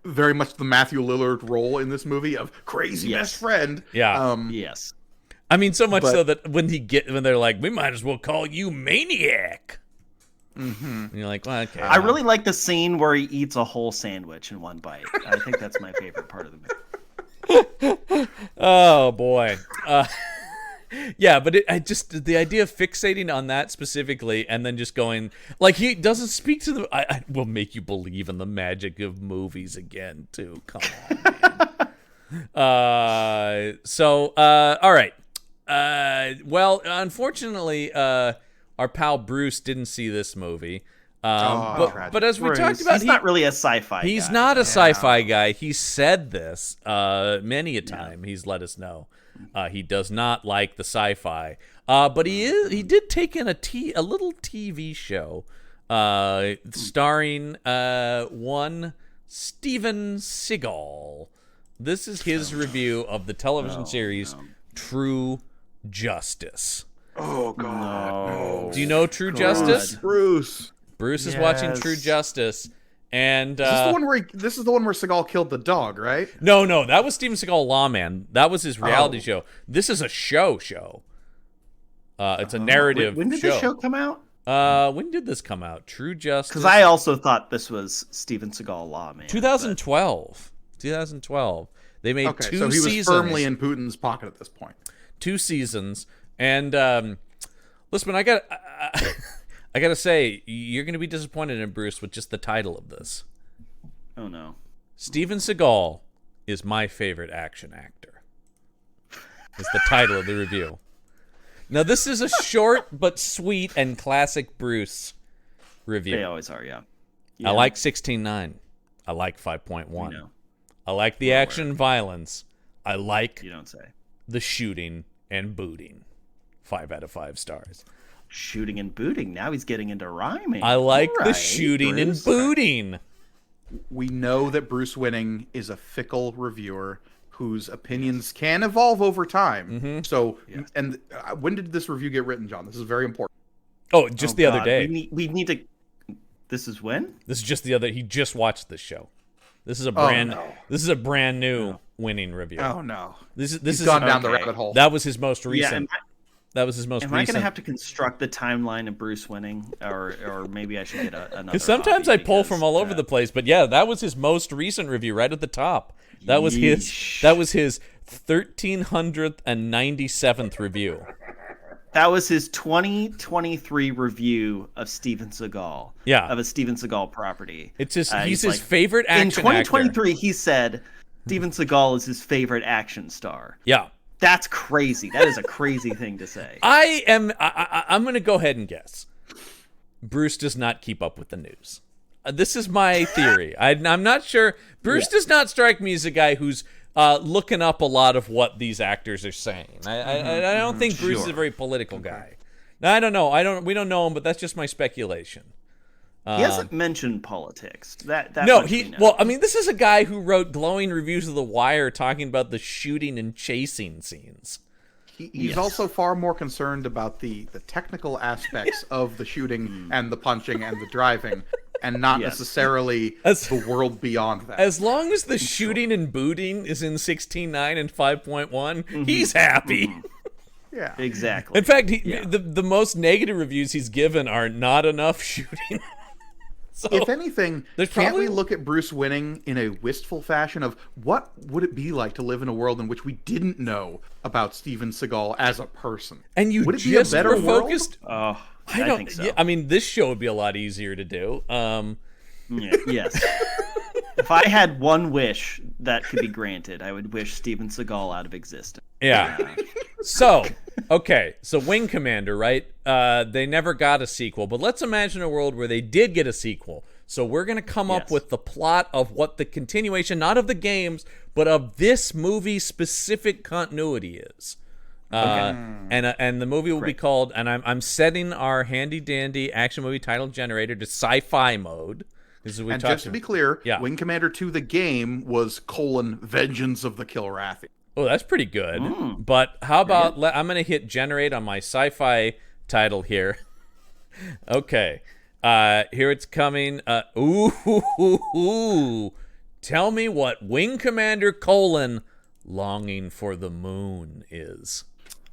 very much the Matthew Lillard role in this movie of crazy best friend. Yeah. Yes. I mean, so much so that when they're like, we might as well call you Maniac. Mm-hmm. And you're like, well, okay. I really like the scene where he eats a whole sandwich in one bite. I think that's my favorite part of the movie. Oh boy. Yeah, but I just the idea of fixating on that specifically and then just going like he doesn't speak to the. I will make you believe in the magic of movies again too. Come on. All right. Well, unfortunately, our pal Bruce didn't see this movie. But as we talked about, he's not really a sci-fi guy. He's not a sci-fi guy. He said this many a time. Yeah. He's let us know. He does not like the sci-fi. But he did take in a little TV show starring one Steven Seagal. This is his review of the television series True Justice. Oh God! No. Do you know True Justice? Bruce is watching True Justice, and this is the one where Seagal killed the dog, right? No, that was Steven Seagal Lawman. That was his reality show. This is a show. It's a narrative. When did the show come out? When did this come out? True Justice. Because I also thought this was Steven Seagal Lawman. 2012. They made 2 seasons. So he was firmly in Putin's pocket at this point. 2 seasons, and listen, I gotta say, you're gonna be disappointed in Bruce with just the title of this. Oh no. Steven Seagal is my favorite action actor. Is the title of the review. Now this is a short but sweet and classic Bruce review. They always are, yeah. I like 16:9. I like 5.1. I like the action and violence. I like you don't say. The shooting and booting. 5 out of 5 stars. Shooting and booting. Now he's getting into rhyming. I like the shooting and booting. We know that Bruce Winning is a fickle reviewer whose opinions can evolve over time. Mm-hmm. So, and when did this review get written, John? This is very important. Oh, just the other day. We need to. This is when? This is just the other. He just watched this show. This is a brand new Winning review. Oh no! This is gone down the rabbit hole. That was his most recent. That was his most recent. Am I going to have to construct the timeline of Bruce Winning, or maybe I should get another? Because sometimes I pull from all over the place, but yeah, that was his most recent review, right at the top. That was his 1397th review. That was his 2023 review of Steven Seagal. Yeah, of a Steven Seagal property. It's his. He's his favorite action. In 2023, he said Steven Seagal is his favorite action star. Yeah. That's crazy. That is a crazy thing to say. I'm going to go ahead and guess. Bruce does not keep up with the news. This is my theory. I'm not sure. Bruce does not strike me as a guy who's looking up a lot of what these actors are saying. I don't think Bruce is a very political guy. Now, I don't know. We don't know him, but that's just my speculation. He hasn't mentioned politics. That no, well, I mean, this is a guy who wrote glowing reviews of The Wire talking about the shooting and chasing scenes. He's also far more concerned about the technical aspects of the shooting and the punching and the driving, and not necessarily the world beyond that. As long as the shooting and booting is in 16:9 and 5.1, he's happy. Yeah, exactly. In fact, the most negative reviews he's given are not enough shooting. So, if anything, can't we look at Bruce Winning in a wistful fashion of what would it be like to live in a world in which we didn't know about Steven Seagal as a person? And you would it just be a better were focused? Oh, I think so. Yeah, I mean, this show would be a lot easier to do. Yes. If I had one wish that could be granted, I would wish Steven Seagal out of existence. Yeah. So Wing Commander, right? They never got a sequel, but let's imagine a world where they did get a sequel. So we're going to come up with the plot of what the continuation, not of the games, but of this movie specific continuity is. And the movie will be called, and I'm setting our handy dandy action movie title generator to sci-fi mode. And just to be clear, Wing Commander 2, the game, was Vengeance of the Kilrathi. Oh, that's pretty good. But how about, I'm going to hit generate on my sci-fi title here. Okay. Here it's coming. Tell me what Wing Commander : Longing for the Moon is.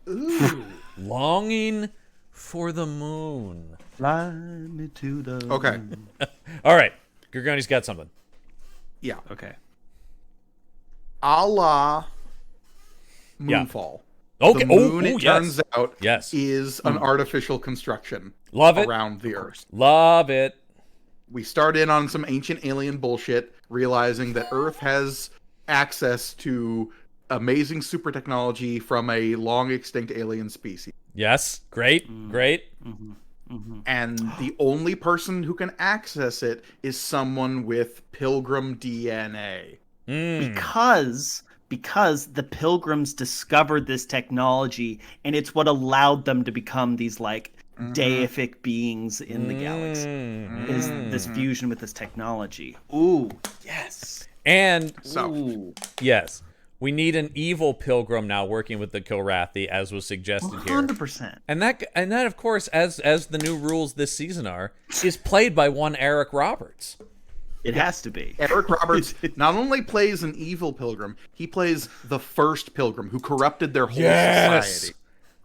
Ooh. Longing for the Moon. Fly me to the moon. All right. Gorgone's got something. Yeah. Okay. A la Moonfall. Okay. The moon, it turns out, yes. is an artificial construction Love it. around the Earth. Love it. We start in on some ancient alien bullshit, realizing that Earth has access to amazing super technology from a long extinct alien species. Yes. Great. Great. And the only person who can access it is someone with pilgrim DNA. Because the pilgrims discovered this technology, and it's what allowed them to become these like deific beings in the galaxy. Is this fusion with this technology? Ooh, yes. And Yes. We need an evil pilgrim now working with the Kilrathi, as was suggested here. 100%. And that, of course, as the new rules this season are, is played by one Eric Roberts. It has to be. Eric Roberts not only plays an evil pilgrim, he plays the first pilgrim who corrupted their whole society.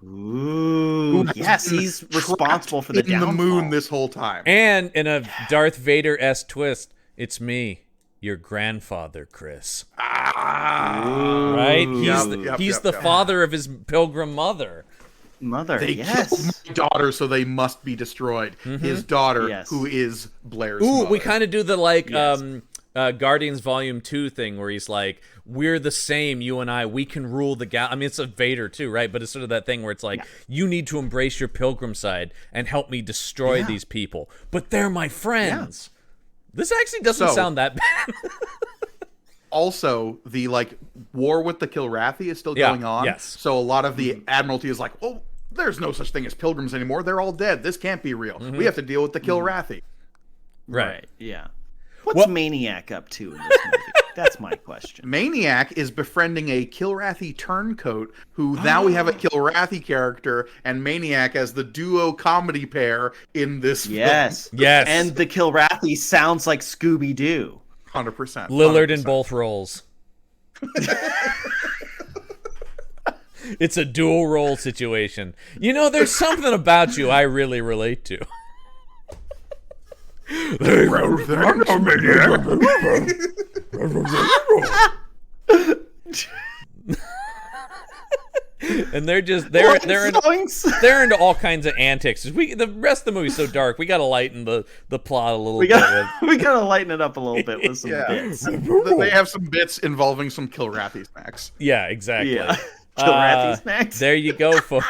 Ooh, yes, he's responsible for the downfall. In the moon this whole time. And in a Darth Vader-esque twist, it's me, your grandfather, Chris. Right? He's the father of his pilgrim mother. They killed my daughter, so they must be destroyed. His daughter, who is Blair's mother. We kind of do the Guardians Volume 2 thing where he's like, we're the same, you and I, we can rule the galaxy. I mean, it's a Vader too, right? But it's sort of that thing where it's like, you need to embrace your pilgrim side and help me destroy these people. But they're my friends. This actually doesn't sound that bad. Also, the war with the Kilrathi is still going on. Yes. So a lot of the Admiralty is like, well, there's no such thing as pilgrims anymore. They're all dead. This can't be real. We have to deal with the Kilrathi. Right. Yeah. What's Maniac up to in this movie? That's my question. Maniac is befriending a Kilrathi turncoat who now we have a Kilrathi character and Maniac as the duo comedy pair in this film. Yes. And the Kilrathi sounds like Scooby-Doo. 100%. Lillard in both roles. It's a dual role situation. You know, there's something about you I really relate to. And they're into all kinds of antics. The rest of the movie's so dark. We gotta lighten the plot a little bit. We gotta lighten it up a little bit with some bits. They have some bits involving some Kilrathi snacks. Yeah, exactly. Yeah. Kilrathi snacks. There you go, folks.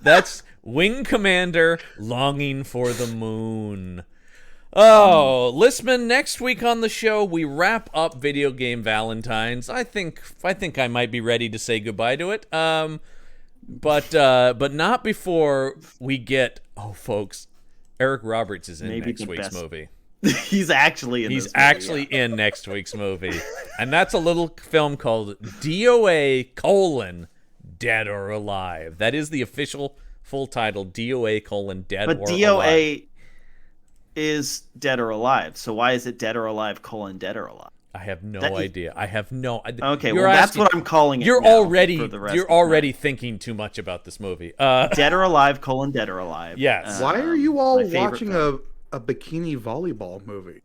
That's Wing Commander longing for the moon. Oh, Listman, next week on the show, we wrap up Video Game Valentines. I think I might be ready to say goodbye to it. But not before we get, folks, Eric Roberts is in next week's movie. He's actually in next week's movie. And that's a little film called DOA: Dead or Alive. That is the official full title, DOA: Dead or Alive. But DOA is Dead or Alive. So why is it Dead or Alive: Dead or Alive? I have no idea. I have no idea. Okay, that's what I'm calling it. You're already thinking too much about this movie. Dead or Alive: Dead or Alive. Yes. Why are you all watching a bikini volleyball movie?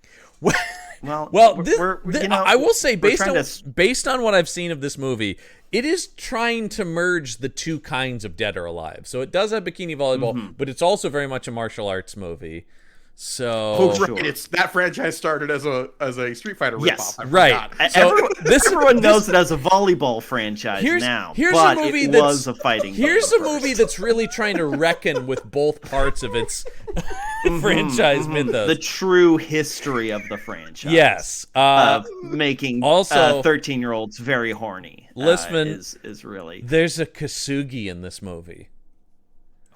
I will say, based on what I've seen of this movie, it is trying to merge the two kinds of Dead or Alive. So it does have bikini volleyball, but it's also very much a martial arts movie. So it's that franchise started as a Street Fighter ripoff. Right. So everyone knows it as a volleyball franchise now. Here's but a movie it that's was a fighting. Here's a movie that's really trying to reckon with both parts of its franchise mythos. The true history of the franchise. Yes. Making also 13-year-olds very horny. Listman is really. There's a Kasugi in this movie.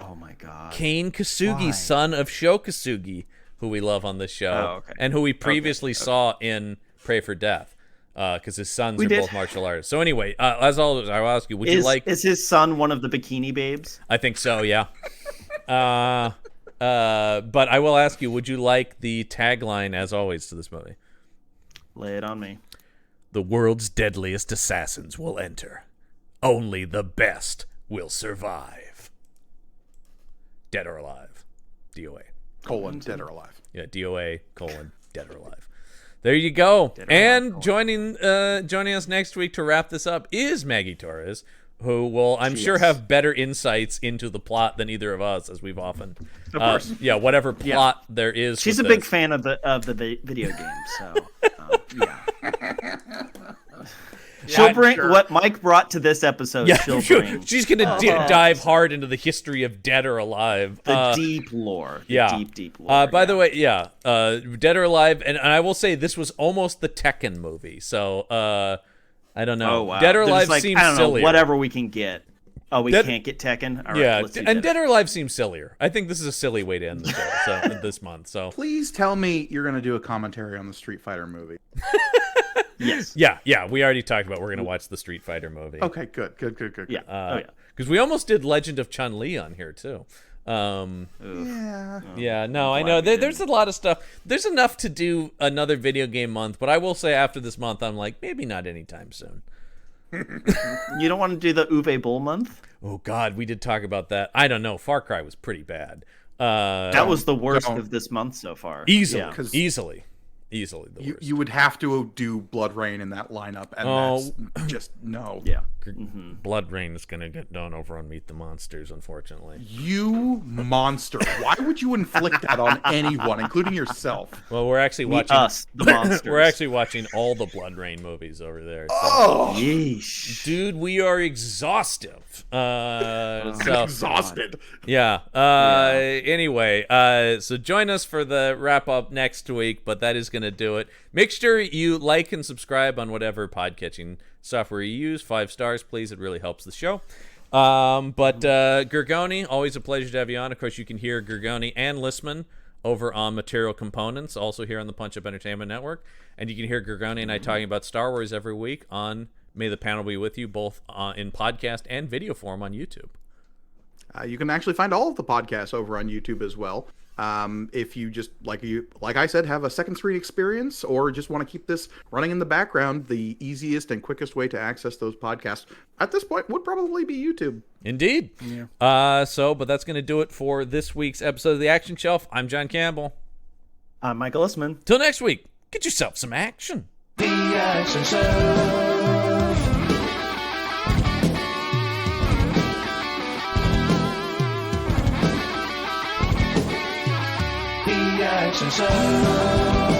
Oh my God. Kane Kasugi, son of Sho Kasugi, who we love on this show, and who we previously saw in Pray for Death, because his sons are both martial artists. So anyway, as always, I will ask you, is his son one of the bikini babes? I think so, yeah. But I will ask you, would you like the tagline, as always, to this movie? Lay it on me. The world's deadliest assassins will enter. Only the best will survive. Dead or Alive. DOA. Dead or Alive. Yeah, DOA: Dead or Alive. There you go. And joining us next week to wrap this up is Maggie Torres, who will, I'm sure, have better insights into the plot than either of us, as we've often. Of course. Whatever plot there is. She's a big fan of the video game, so yeah. She'll bring what Mike brought to this episode. Yeah, she'll bring. She's going to dive hard into the history of Dead or Alive. The deep lore. Deep lore. By the way, Dead or Alive, and I will say this was almost the Tekken movie. So I don't know. Oh, wow. Dead or Alive seems sillier. Whatever we can get. Oh, we can't get Tekken? All right, let's do Dead or Alive seems sillier. I think this is a silly way to end the show this month. So please tell me you're going to do a commentary on the Street Fighter movie. Yes. Yeah. We already talked about we're going to watch the Street Fighter movie. Okay, good. Yeah. Because we almost did Legend of Chun-Li on here, too. No, I know. There's a lot of stuff. There's enough to do another video game month, but I will say after this month, I'm like, maybe not anytime soon. You don't want to do the Uwe Boll month? Oh, God, we did talk about that. I don't know. Far Cry was pretty bad. That was the worst of this month so far. Easily the worst. You would have to do Blood Rain in that lineup, and that's just no. Yeah. Blood Rain is going to get done over on Meet the Monsters, unfortunately. You monster. Why would you inflict that on anyone, including yourself? Well, we're actually watching us, the monsters. We're actually watching all the Blood Rain movies over there. So. Oh, yeesh. Dude, we are exhaustive. Exhausted. Yeah. Anyway, so join us for the wrap up next week, but that is going to do it. Make sure you like and subscribe on whatever podcatching software you use. 5 stars, please. It really helps the show. But Gorgone, always a pleasure to have you on. Of course, you can hear Gorgone and Listman over on Material Components, also here on the Punch Up Entertainment Network. And you can hear Gorgone and I talking about Star Wars every week on May the Panel Be With You, both in podcast and video form on YouTube. You can actually find all of the podcasts over on YouTube as well. If you just, like I said, have a second screen experience or just want to keep this running in the background, the easiest and quickest way to access those podcasts at this point would probably be YouTube. Indeed. Yeah. But that's going to do it for this week's episode of The Action Shelf. I'm John Campbell. I'm Michael Listman. Till next week, get yourself some action. The Action Shelf. Action Show.